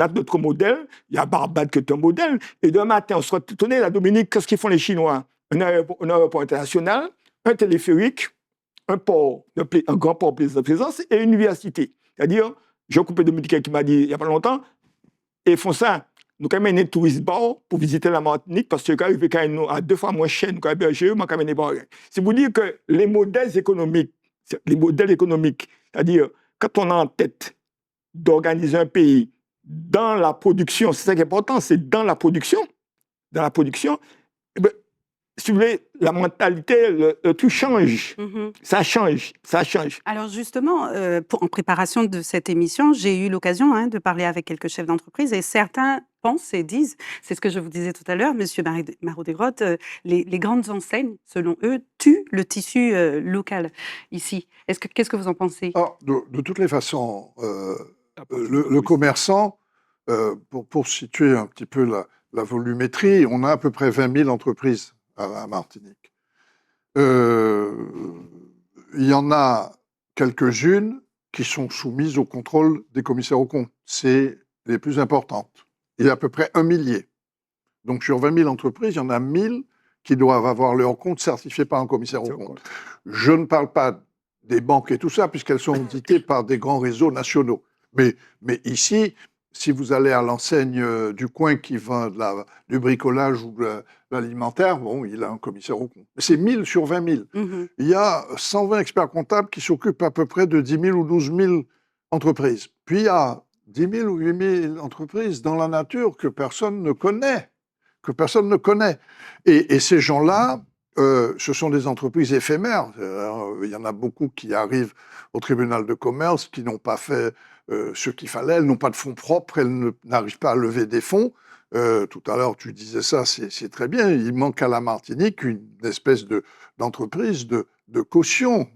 y a Barbade qui est un modèle, et demain matin, on se retourne la Dominique, qu'est-ce qu'ils font les Chinois? Un aéroport international, un téléphérique, un grand port de plaisance et une université. C'est-à-dire, j'ai un coupé dominicain qui m'a dit il n'y a pas longtemps, et ils font ça. Nous avons amené un touriste bar pour visiter la Martinique parce que arrivé quand même à 2 fois moins cher, nous avons hébergé, nous avons amené bar. C'est pour dire que les modèles économiques, c'est-à-dire, quand on a en tête d'organiser un pays dans la production, c'est ça qui est important, c'est dans la production, eh bien, si vous voulez, la mentalité, tout change. Ça change. Alors justement, en préparation de cette émission, j'ai eu l'occasion de parler avec quelques chefs d'entreprise et certains pensent et disent, c'est ce que je vous disais tout à l'heure, Monsieur Marot-Desgrottes, les grandes enseignes, selon eux, tuent le tissu local ici. Qu'est-ce que vous en pensez? De toutes les façons, le commerçant, pour situer un petit peu la volumétrie, on a à peu près 20 000 entreprises à la Martinique. Il y en a quelques-unes qui sont soumises au contrôle des commissaires aux comptes. C'est les plus importantes. Il y a à peu près 1 millier. Donc, sur 20 000 entreprises, il y en a 1 000 qui doivent avoir leur compte certifié par un commissaire aux comptes. Je ne parle pas des banques et tout ça, puisqu'elles sont auditées par des grands réseaux nationaux. Mais ici, si vous allez à l'enseigne du coin qui vend du bricolage ou de l'alimentaire, bon, il a un commissaire aux comptes. C'est 1000 sur 20 000. Il y a 120 experts comptables qui s'occupent à peu près de 10 000 ou 12 000 entreprises. Puis il y a 10 000 ou 8 000 entreprises dans la nature que personne ne connaît. Et ces gens-là, ce sont des entreprises éphémères. Il y en a beaucoup qui arrivent au tribunal de commerce, qui n'ont pas fait ce qu'il fallait, elles n'ont pas de fonds propres, elles n'arrivent pas à lever des fonds. Tout à l'heure, tu disais ça, c'est très bien. Il manque à la Martinique une espèce d'entreprise de caution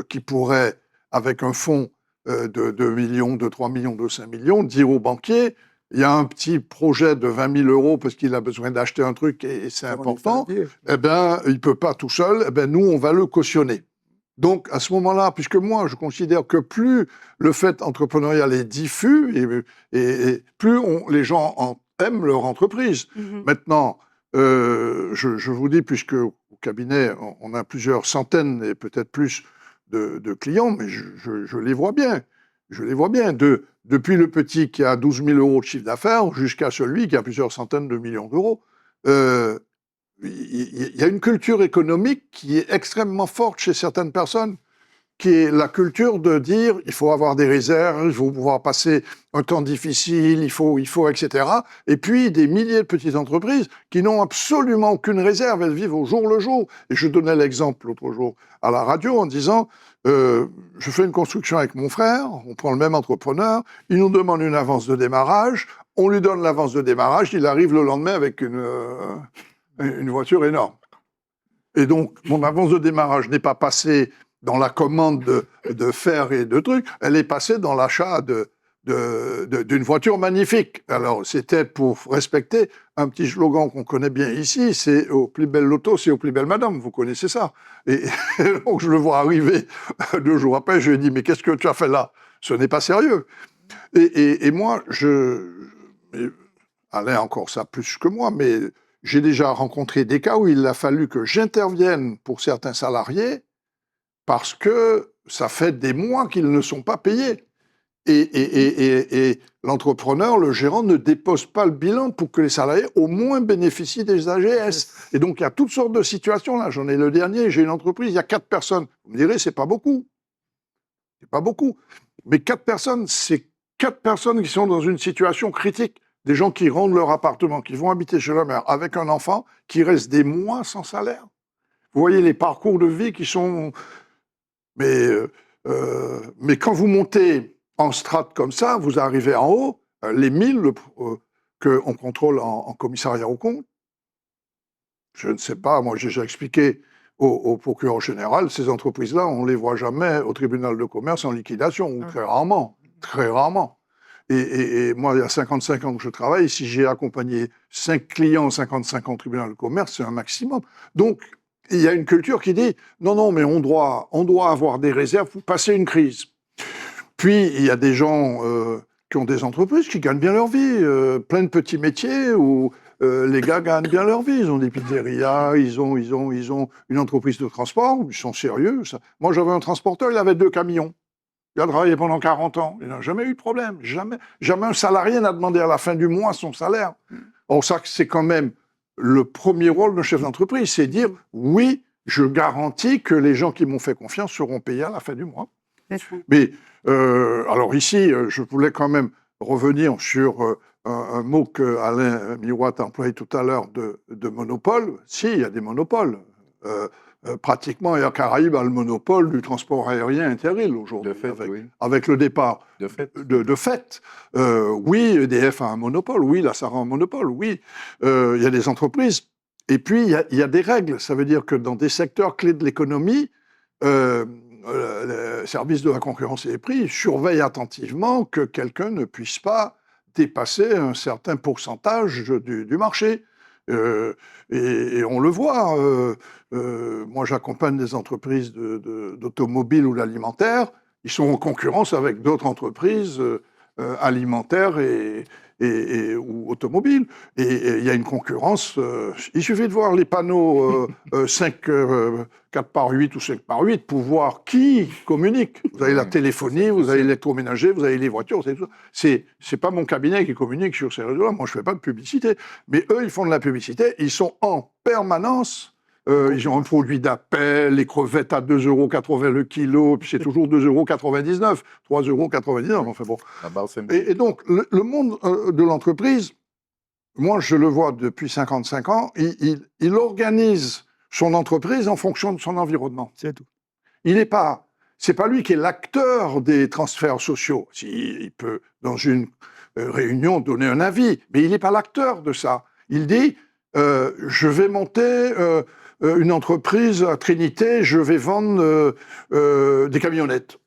qui pourrait, avec un fonds de 2 millions, de 3 millions, de 5 millions, dire aux banquiers, il y a un petit projet de 20 000 euros parce qu'il a besoin d'acheter un truc et c'est important, eh bien, il ne peut pas tout seul, eh bien, nous, on va le cautionner. Donc, à ce moment-là, puisque moi, je considère que plus le fait entrepreneurial est diffus et plus les gens aiment leur entreprise. Maintenant, je vous dis, puisque au cabinet, on a plusieurs centaines et peut-être plus de clients, mais je les vois bien. Je les vois bien, depuis le petit qui a 12 000 euros de chiffre d'affaires jusqu'à celui qui a plusieurs centaines de millions d'euros. Il y a une culture économique qui est extrêmement forte chez certaines personnes, qui est la culture de dire il faut avoir des réserves, il faut pouvoir passer un temps difficile, il faut, etc. Et puis des milliers de petites entreprises qui n'ont absolument aucune réserve, elles vivent au jour le jour. Et je donnais l'exemple l'autre jour à la radio en disant je fais une construction avec mon frère, on prend le même entrepreneur, il nous demande une avance de démarrage, on lui donne l'avance de démarrage, il arrive le lendemain avec une voiture énorme. Et donc, mon avance de démarrage n'est pas passée dans la commande de fer et de trucs, elle est passée dans l'achat d'une voiture magnifique. Alors, c'était pour respecter un petit slogan qu'on connaît bien ici, c'est « au plus belle l'auto, c'est au plus belle madame », vous connaissez ça. Et donc, je le vois arriver 2 jours après, je lui ai dit « mais qu'est-ce que tu as fait là ? Ce n'est pas sérieux ». Et moi, Alain encore ça plus que moi, mais j'ai déjà rencontré des cas où il a fallu que j'intervienne pour certains salariés parce que ça fait des mois qu'ils ne sont pas payés. Et l'entrepreneur, le gérant, ne dépose pas le bilan pour que les salariés au moins bénéficient des AGS. Et donc, il y a toutes sortes de situations là. J'en ai le dernier, j'ai une entreprise, il y a 4 personnes. Vous me direz, c'est pas beaucoup. C'est pas beaucoup. Mais 4 personnes, c'est 4 personnes qui sont dans une situation critique. Des gens qui rendent leur appartement, qui vont habiter chez leur mère avec un enfant, qui restent des mois sans salaire. Vous voyez les parcours de vie qui sont... Mais quand vous montez en strate comme ça, vous arrivez en haut, les 1000 qu'on contrôle en commissariat aux comptes, je ne sais pas, moi j'ai déjà expliqué au procureur général, ces entreprises-là, on ne les voit jamais au tribunal de commerce en liquidation, ou très rarement, très rarement. Et moi, il y a 55 ans que je travaille, si j'ai accompagné 5 clients, 55 ans au tribunal de commerce, c'est un maximum. Donc, il y a une culture qui dit non, mais on doit avoir des réserves pour passer une crise. Puis, il y a des gens qui ont des entreprises qui gagnent bien leur vie, plein de petits métiers où les gars gagnent bien leur vie. Ils ont des pizzerias, ils ont une entreprise de transport, ils sont sérieux. Ça. Moi, j'avais un transporteur, il avait 2 camions. Il a travaillé pendant 40 ans. Il n'a jamais eu de problème. Jamais un salarié n'a demandé à la fin du mois son salaire. Or, ça, c'est quand même le premier rôle d'un chef d'entreprise, c'est dire oui, je garantis que les gens qui m'ont fait confiance seront payés à la fin du mois. Mais alors ici, je voulais quand même revenir sur un mot que Alain Miroit a employé tout à l'heure de monopole. Si, il y a des monopoles. Pratiquement, Air Caraïbes a le monopole du transport aérien interîle aujourd'hui, avec le départ. De fait. Oui, EDF a un monopole, oui, la SARA a un monopole, oui. Il y a des entreprises. Et puis, il y a des règles. Ça veut dire que dans des secteurs clés de l'économie, le service de la concurrence et des prix surveille attentivement que quelqu'un ne puisse pas dépasser un certain pourcentage du marché. Et on le voit. Moi, j'accompagne des entreprises d'automobile ou d'alimentaire. Ils sont en concurrence avec d'autres entreprises alimentaires ou automobiles. Et il y a une concurrence. Il suffit de voir les panneaux 4 par 8 ou 5 par 8 pour voir qui communique. Vous avez la téléphonie, vous avez l'électroménager, vous avez les voitures. C'est pas mon cabinet qui communique sur ces réseaux-là. Moi, je fais pas de publicité. Mais eux, ils font de la publicité. Ils sont en permanence. Ils ont un produit d'appel, les crevettes à 2,80 € le kilo, puis c'est toujours 2,99 €, 3,99 €. Enfin bon. Et donc, le monde de l'entreprise, moi, je le vois depuis 55 ans, il organise son entreprise en fonction de son environnement. C'est tout. C'est pas lui qui est l'acteur des transferts sociaux. Il peut, dans une réunion, donner un avis, mais il n'est pas l'acteur de ça. Il dit, je vais monter une entreprise à Trinité, je vais vendre des camionnettes.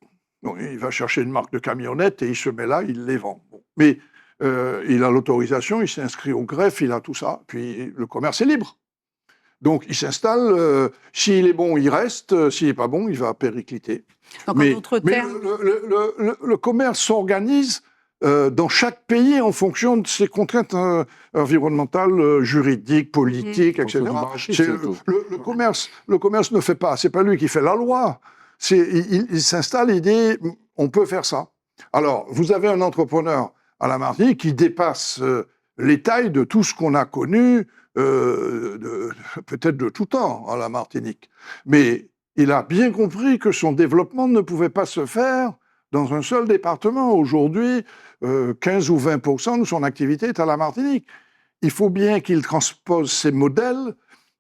Donc, il va chercher une marque de camionnettes et il se met là, il les vend. Bon. Mais il a l'autorisation, il s'inscrit au greffe, il a tout ça. Puis le commerce est libre. Donc il s'installe, s'il est bon, il reste, s'il n'est pas bon, il va péricliter. Donc, en d'autres termes... le commerce s'organise dans chaque pays en fonction de ses contraintes environnementales, juridiques, politiques, etc. Le commerce ne fait pas, c'est pas lui qui fait la loi. Il s'installe, il dit, on peut faire ça. Alors, vous avez un entrepreneur à la Martinique qui dépasse les tailles de tout ce qu'on a connu, peut-être de tout temps à la Martinique. Mais il a bien compris que son développement ne pouvait pas se faire dans un seul département. Aujourd'hui, 15 ou 20% de son activité est à la Martinique. Il faut bien qu'il transpose ces modèles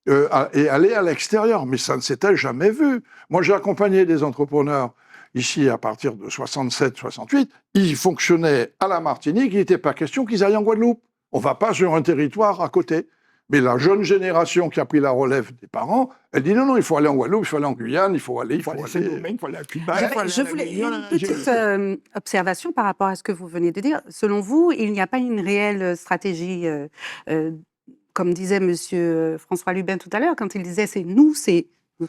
et aller à l'extérieur. Mais ça ne s'était jamais vu. Moi, j'ai accompagné des entrepreneurs ici à partir de 67, 68. Ils fonctionnaient à la Martinique. Il n'était pas question qu'ils aillent en Guadeloupe. On ne va pas sur un territoire à côté. Mais la jeune génération qui a pris la relève des parents, elle dit non, il faut aller en Guadeloupe, il faut aller en Guyane, il faut aller à Cuba. Je voulais une petite observation par rapport à ce que vous venez de dire. Selon vous, il n'y a pas une réelle stratégie, comme disait Monsieur François Lubin tout à l'heure, quand il disait c'est nous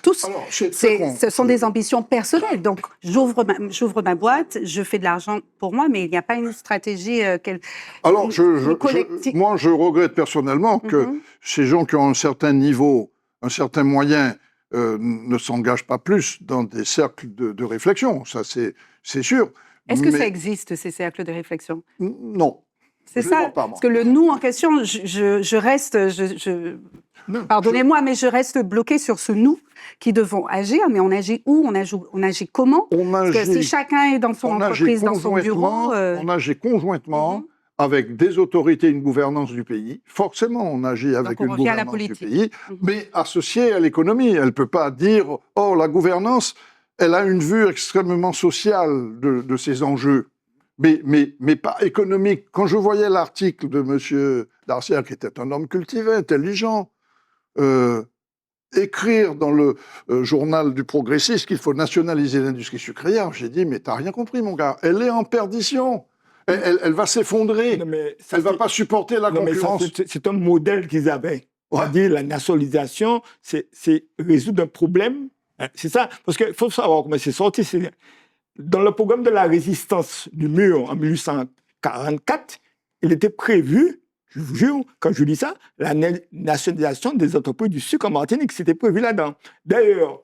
tous. Alors, ce sont des ambitions personnelles. Donc, j'ouvre ma boîte, je fais de l'argent pour moi, mais il n'y a pas une stratégie Alors, collective. moi, je regrette personnellement que ces gens qui ont un certain niveau, un certain moyen, ne s'engagent pas plus dans des cercles de réflexion. Ça, c'est sûr. Est-ce que ça existe, ces cercles de réflexion? Non. C'est ça. Parce que le nous en question, je reste... Pardonnez-moi, mais je reste bloquée sur ce nous qui devons agir, mais on agit où, on agit comment? Parce que si chacun est dans son entreprise, dans son bureau... On agit conjointement avec des autorités, une gouvernance du pays. Forcément, on agit avec une gouvernance du pays, mais associée à l'économie. Elle ne peut pas dire « Oh, la gouvernance, elle a une vue extrêmement sociale de ces enjeux. » Mais pas économique. Quand je voyais l'article de M. Darcière, qui était un homme cultivé, intelligent, écrire dans le journal du progressiste qu'il faut nationaliser l'industrie sucrière, j'ai dit, mais t'as rien compris, mon gars. Elle est en perdition. Elle va s'effondrer. Elle ne va pas supporter la concurrence. C'est un modèle qu'ils avaient. On va dire la nationalisation, c'est résoudre un problème. C'est ça. Parce qu'il faut savoir comment c'est sorti. Dans le programme de la résistance du mur en 1844, il était prévu, je vous jure, quand je dis ça, la nationalisation des entreprises du sucre en Martinique. C'était prévu là-dedans. D'ailleurs...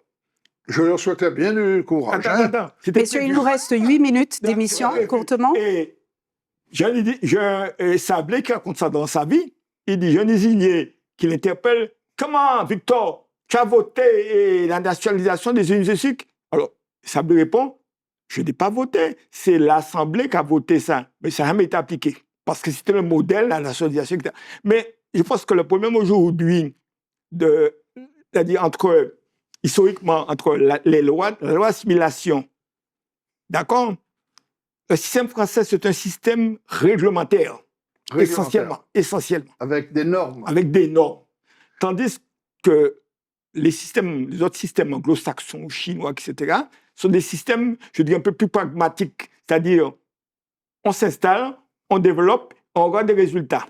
Je leur souhaitais bien du courage. Attends. Messieurs, il nous reste 8 minutes d'émission, courtement. Et j'ai un Sablé qui raconte ça dans sa vie. Il dit, j'ai un désigné qui l'interpelle. Comment, Victor, tu as voté la nationalisation des usines de sucre? Alors, Sablé répond, je n'ai pas voté. C'est l'Assemblée qui a voté ça. Mais ça n'a jamais été appliqué. Parce que c'était le modèle, la nationalisation. Mais je pense que le problème aujourd'hui, c'est-à-dire historiquement, entre la loi assimilation, d'accord? Le système français, c'est un système réglementaire. Essentiellement. Avec des normes. Avec des normes. Tandis que les autres systèmes anglo-saxons, chinois, etc., sont des systèmes, je dirais, un peu plus pragmatiques. C'est-à-dire, on s'installe, on développe, on regarde les résultats.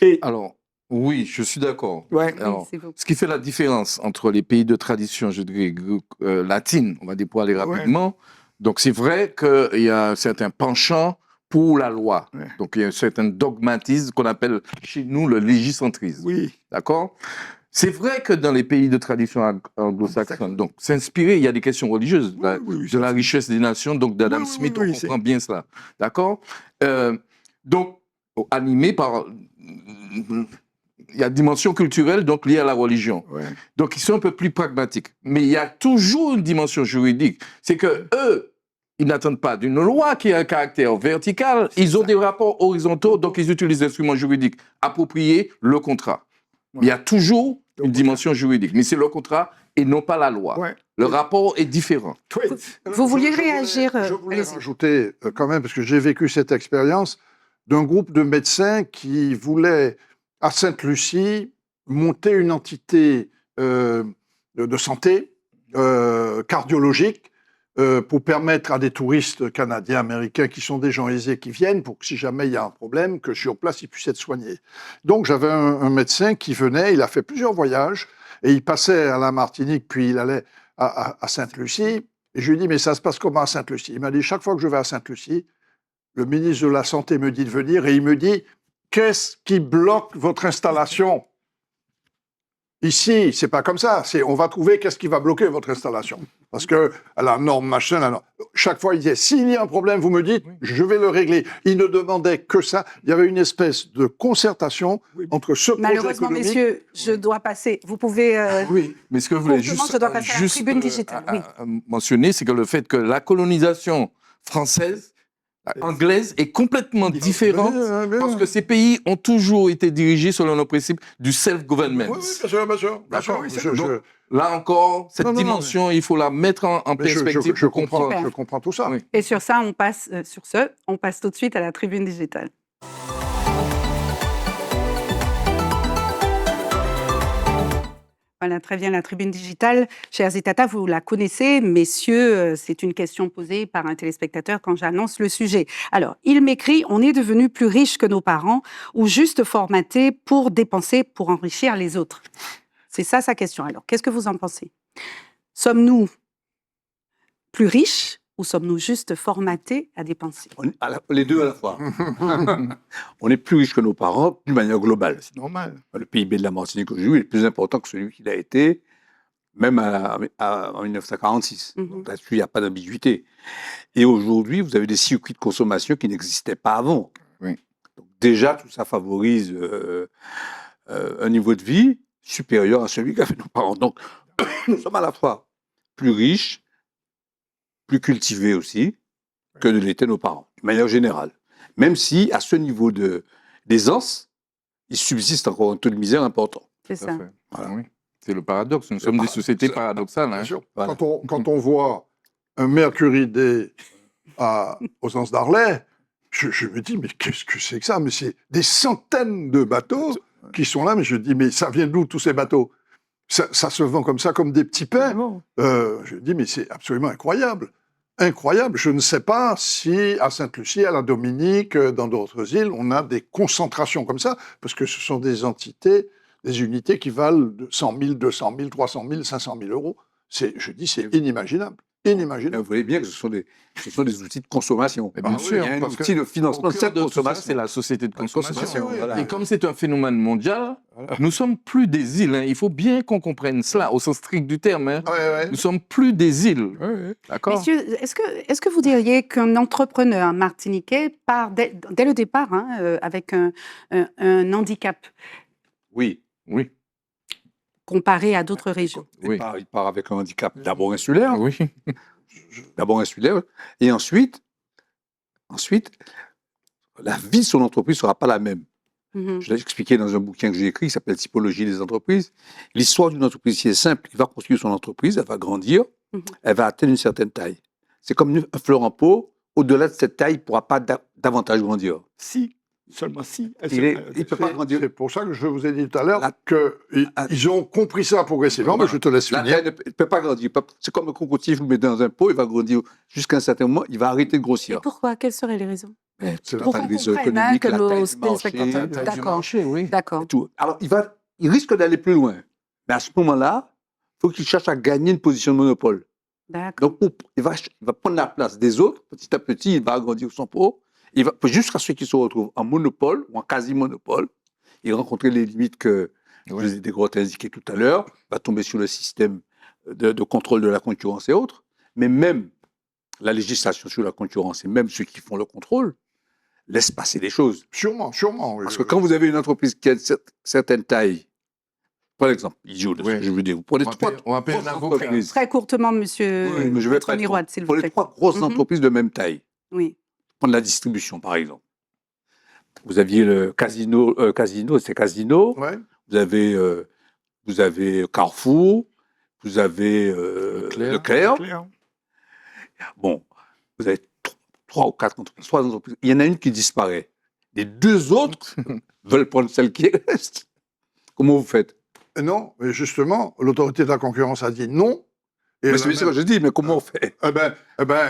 Et, Alors, oui, je suis d'accord. ouais, Alors, c'est beau. ce qui fait la différence entre les pays de tradition, je dirais, latine, on va dire pour aller rapidement, donc c'est vrai qu'il y a un certain penchant pour la loi. Ouais. Donc il y a un certain dogmatisme qu'on appelle chez nous le légicentrisme. oui, D'accord? C'est vrai que dans les pays de tradition anglo-saxonne, donc s'inspirer, il y a des questions religieuses, Oui, oui, oui, de ça, la c'est- richesse des nations, donc d'Adam Oui, oui, Smith, oui, on oui, comprend bien cela. D'accord? Donc, animé par. Il y a une dimension culturelle, donc liée à la religion. ouais. Donc, ils sont un peu plus pragmatiques. Mais il y a toujours une dimension juridique. C'est que eux, ils n'attendent pas d'une loi qui a un caractère vertical. Ils ont des rapports horizontaux, donc ils utilisent l'instrument juridique approprié, le contrat. Il y a toujours une dimension juridique, mais c'est le contrat et non pas la loi. Ouais. Le rapport est différent. Vous vouliez Je voulais- réagir, Je voulais allez-y. rajouter quand même, parce que j'ai vécu cette expérience d'un groupe de médecins qui voulaient, à Sainte-Lucie, monter une entité de santé cardiologique pour permettre à des touristes canadiens, américains, qui sont des gens aisés, qui viennent, pour que si jamais il y a un problème, que sur place, ils puissent être soignés. Donc j'avais un médecin qui venait, il a fait plusieurs voyages, et il passait à la Martinique, puis il allait à Sainte-Lucie. Et je lui ai dit, mais ça se passe comment à Sainte-Lucie? Il m'a dit, chaque fois que je vais à Sainte-Lucie, le ministre de la Santé me dit de venir, et il me dit, qu'est-ce qui bloque votre installation? Ici, c'est pas comme ça. On va trouver qu'est-ce qui va bloquer votre installation. Parce que la norme machin, la norme. Chaque fois, il disait, s'il y a un problème, vous me dites, je vais le régler. Il ne demandait que ça. Il y avait une espèce de concertation entre ce projet Malheureusement, économique. messieurs, je dois passer. Vous pouvez. Oui, mais ce que je voulais Promptement, juste, je dois passer à la tribune digitale, oui. mentionner, c'est que le fait que la colonisation française, anglaise, est complètement différente parce que ces pays ont toujours été dirigés selon le principe du self-government. Oui, bien sûr, bien sûr. Bien sûr. D'accord. Donc, là encore, cette Non, dimension, il faut la mettre en mais perspective je pour comprendre. Super. je comprends tout ça. Oui. Et sur ça, on passe, on passe tout de suite à la tribune digitale. Voilà, très bien, la tribune digitale. Chers Zitata, vous la connaissez, messieurs, c'est une question posée par un téléspectateur quand j'annonce le sujet. Alors, il m'écrit « On est devenu plus riche que nos parents ou juste formaté pour dépenser, pour enrichir les autres ?» C'est ça sa question. Alors, qu'est-ce que vous en pensez? Sommes-nous plus riches ou sommes-nous juste formatés à dépenser? Les deux à la fois. On est plus riche que nos parents d'une manière globale. C'est normal. Le PIB de la Martinique aujourd'hui est plus important que celui qu'il a été, même en 1946. Donc là-dessus, il n'y a pas d'ambiguïté. Et aujourd'hui, vous avez des circuits de consommation qui n'existaient pas avant. Oui. Donc déjà, tout ça favorise un niveau de vie supérieur à celui qu'avaient nos parents. Donc, nous sommes à la fois plus riches, plus cultivés aussi, que ne l'étaient nos parents, de manière générale. Même si, à ce niveau d'aisance, il subsiste encore un taux de misère important. C'est Tout à ça. fait. Voilà. Oui. C'est le paradoxe. Nous sommes des sociétés paradoxales. Bien Hein. sûr. Voilà. Quand on voit un Mercury Day aux Anses d'Arlay, je me dis, mais qu'est-ce que c'est que ça? Mais c'est des centaines de bateaux qui sont là, mais je dis, mais ça vient d'où tous ces bateaux? Ça se vend comme ça, comme des petits pains. Je dis, mais c'est absolument incroyable. Incroyable. Je ne sais pas si à Sainte-Lucie, à la Dominique, dans d'autres îles, on a des concentrations comme ça, parce que ce sont des entités, des unités qui valent 100 000, 200 000, 300 000, 500 000 euros. Je dis, c'est inimaginable. Inimaginable. Vous voyez bien que ce sont des outils de consommation. Mais bien sûr, il y a un parce outil de financement Au de cœur cette de tout ça, consommation. c'est la société de consommation. Oui, voilà. Et comme c'est un phénomène mondial, nous sommes plus des îles. Hein. Il faut bien qu'on comprenne cela au sens strict du terme. Hein. Ouais. Nous sommes plus des îles. D'accord? Messieurs, est-ce que vous diriez qu'un entrepreneur martiniquais part dès le départ avec un handicap Oui. Oui. comparé à d'autres régions? Oui. Il part avec un handicap d'abord insulaire. Oui. D'abord insulaire. Et ensuite, la vie de son entreprise ne sera pas la même. Mhm. Je l'ai expliqué dans un bouquin que j'ai écrit qui s'appelle Typologie des entreprises. L'histoire d'une entreprise qui est simple, il va construire son entreprise, elle va grandir, elle va atteindre une certaine taille. C'est comme un fleur en pot, au-delà de cette taille, il ne pourra pas davantage grandir. Si, seulement si. Il ne peut pas grandir. C'est pour ça que je vous ai dit tout à l'heure qu'ils ont compris ça progressivement, mais je te laisse La finir. taille ne peut pas grandir. C'est comme un cocotier, vous le mettez dans un pot, il va grandir jusqu'à un certain moment, il va arrêter de Et grossir. pourquoi? Quelles seraient les raisons? C'est Pour qu'on l'analyse comprenne, économique, que la nos taille du marché, téléspectateurs- Taille du D'accord. marché, oui. D'accord. et tout. Alors, il risque d'aller plus loin. Mais à ce moment-là, il faut qu'il cherche à gagner une position de monopole. D'accord. Donc, il va prendre la place des autres. Petit à petit, il va agrandir son pot. Jusqu'à ce qu'il se retrouve en monopole ou en quasi-monopole. Il rencontre les limites que Oui. José Desgrottes a indiquées tout à l'heure. Va tomber sur le système de contrôle de la concurrence et autres. Mais même la législation sur la concurrence et même ceux qui font le contrôle laissent passer des choses. Sûrement. Parce que quand vous avez une entreprise qui a une certaine taille, par exemple, Oui. je veux dire, vous prenez On va payer un grosses avocat. entreprises. Très courtement, monsieur Oui, mais je vais Maître pas être Miroir, long. s'il vous Pour les plaît. 3 grosses Mhm. entreprises de même taille, Oui. prendre la distribution par exemple. Vous aviez le Casino, c'est Casino. Ouais. Vous avez Carrefour, vous avez Leclerc. Clair. Bon, vous avez 3 ou 4 entreprises, 3 entreprises. Il y en a une qui disparaît. Les 2 autres veulent prendre celle qui reste. Comment vous faites? Non, mais justement, l'autorité de la concurrence a dit non. Et Mais c'est ce que je dis, mais comment on fait?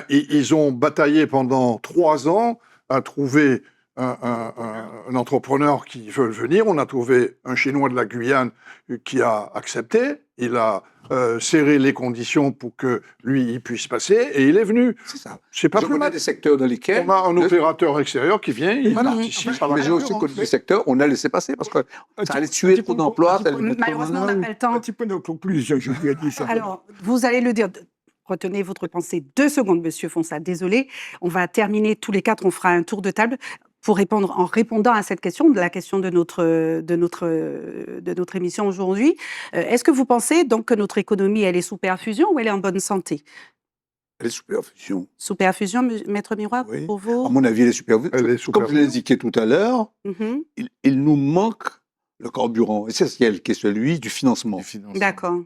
ils ont bataillé pendant 3 ans à trouver un entrepreneur qui veut venir. On a trouvé un Chinois de la Guyane qui a accepté. Il a serré les conditions pour que lui, il puisse passer. Et il est venu. C'est ça. C'est pas Je plus connais mal. des secteurs dans lesquels... On a un opérateur extérieur qui vient, il Voilà. participe à la Mais j'ai aussi concurrence. connu des secteurs, on a laissé passer parce que ça allait tuer trop d'emplois. ça allait mettre trop Malheureusement, on d'emplois. n'a pas le temps. Un petit peu de conclusion, je lui ai dit ça. Alors, vous allez le dire. Retenez votre pensée 2 secondes, monsieur Fonsa. Désolé. On va terminer tous les 4. On fera un tour de table pour répondre, en répondant à cette question, de la question de notre émission aujourd'hui. Est-ce que vous pensez donc que notre économie, elle est sous perfusion ou elle est en bonne santé? Elle est sous perfusion. Sous perfusion, Maître Miroir, Oui. pour vous? À mon avis, elle est sous perfusion. Elle est sous Comme je l'ai perfusion. indiqué tout à l'heure, Mhm. il nous manque le carburant essentiel qui est celui du financement. Du financement. D'accord.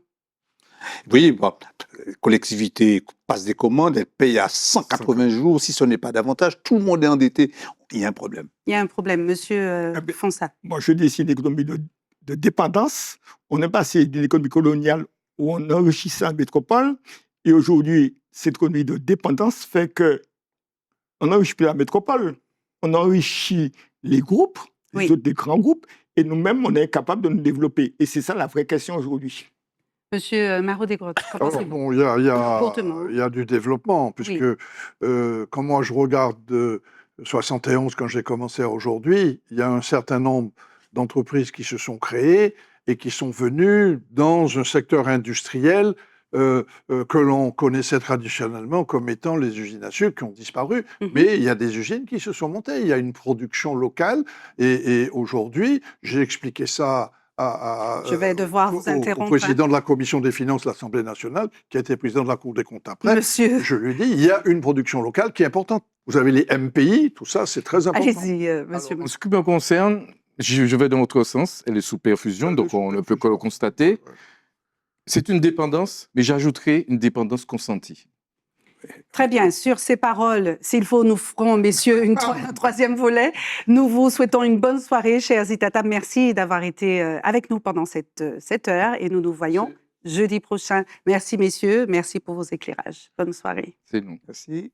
Vous voyez, les collectivités passent des commandes, elles payent à 180 jours, si ce n'est pas davantage, tout le monde est endetté. Il y a un problème. Il y a un problème, monsieur Ah ben, Fonsa. Moi, je dis c'est une économie de dépendance. On est passé d'une économie coloniale où on enrichissait la métropole. Et aujourd'hui, cette économie de dépendance fait que on n'enrichit plus la métropole. On enrichit les groupes, Oui. les autres des grands groupes. Et nous-mêmes, on est incapable de nous développer. Et c'est ça la vraie question aujourd'hui. Monsieur Marot-Desgrottes, qu'en Alors, pensez-vous? bon, il Courtement. y a du développement, puisque quand moi je regarde de 71, quand j'ai commencé à aujourd'hui, il y a un certain nombre d'entreprises qui se sont créées et qui sont venues dans un secteur industriel que l'on connaissait traditionnellement comme étant les usines à sucre qui ont disparu. Mhm. Mais il y a des usines qui se sont montées, il y a une production locale. Et aujourd'hui, j'ai expliqué ça Je vais devoir vous au interrompre. président de la Commission des finances de l'Assemblée nationale, qui a été président de la Cour des comptes après. Monsieur, Je lui ai dit, il y a une production locale qui est importante. Vous avez les MPI, tout ça, c'est très important. allez-y, monsieur. En ce qui me concerne, je vais dans votre sens, elle est sous perfusion, donc on ne peut que le constater. C'est une dépendance, mais j'ajouterai une dépendance consentie. Très bien, sur ces paroles, s'il faut, nous ferons, messieurs, un 3e volet. Nous vous souhaitons une bonne soirée, chers Itata. Merci d'avoir été avec nous pendant cette heure et nous nous voyons jeudi prochain. Merci, messieurs. Merci pour vos éclairages. Bonne soirée. C'est nous. Merci.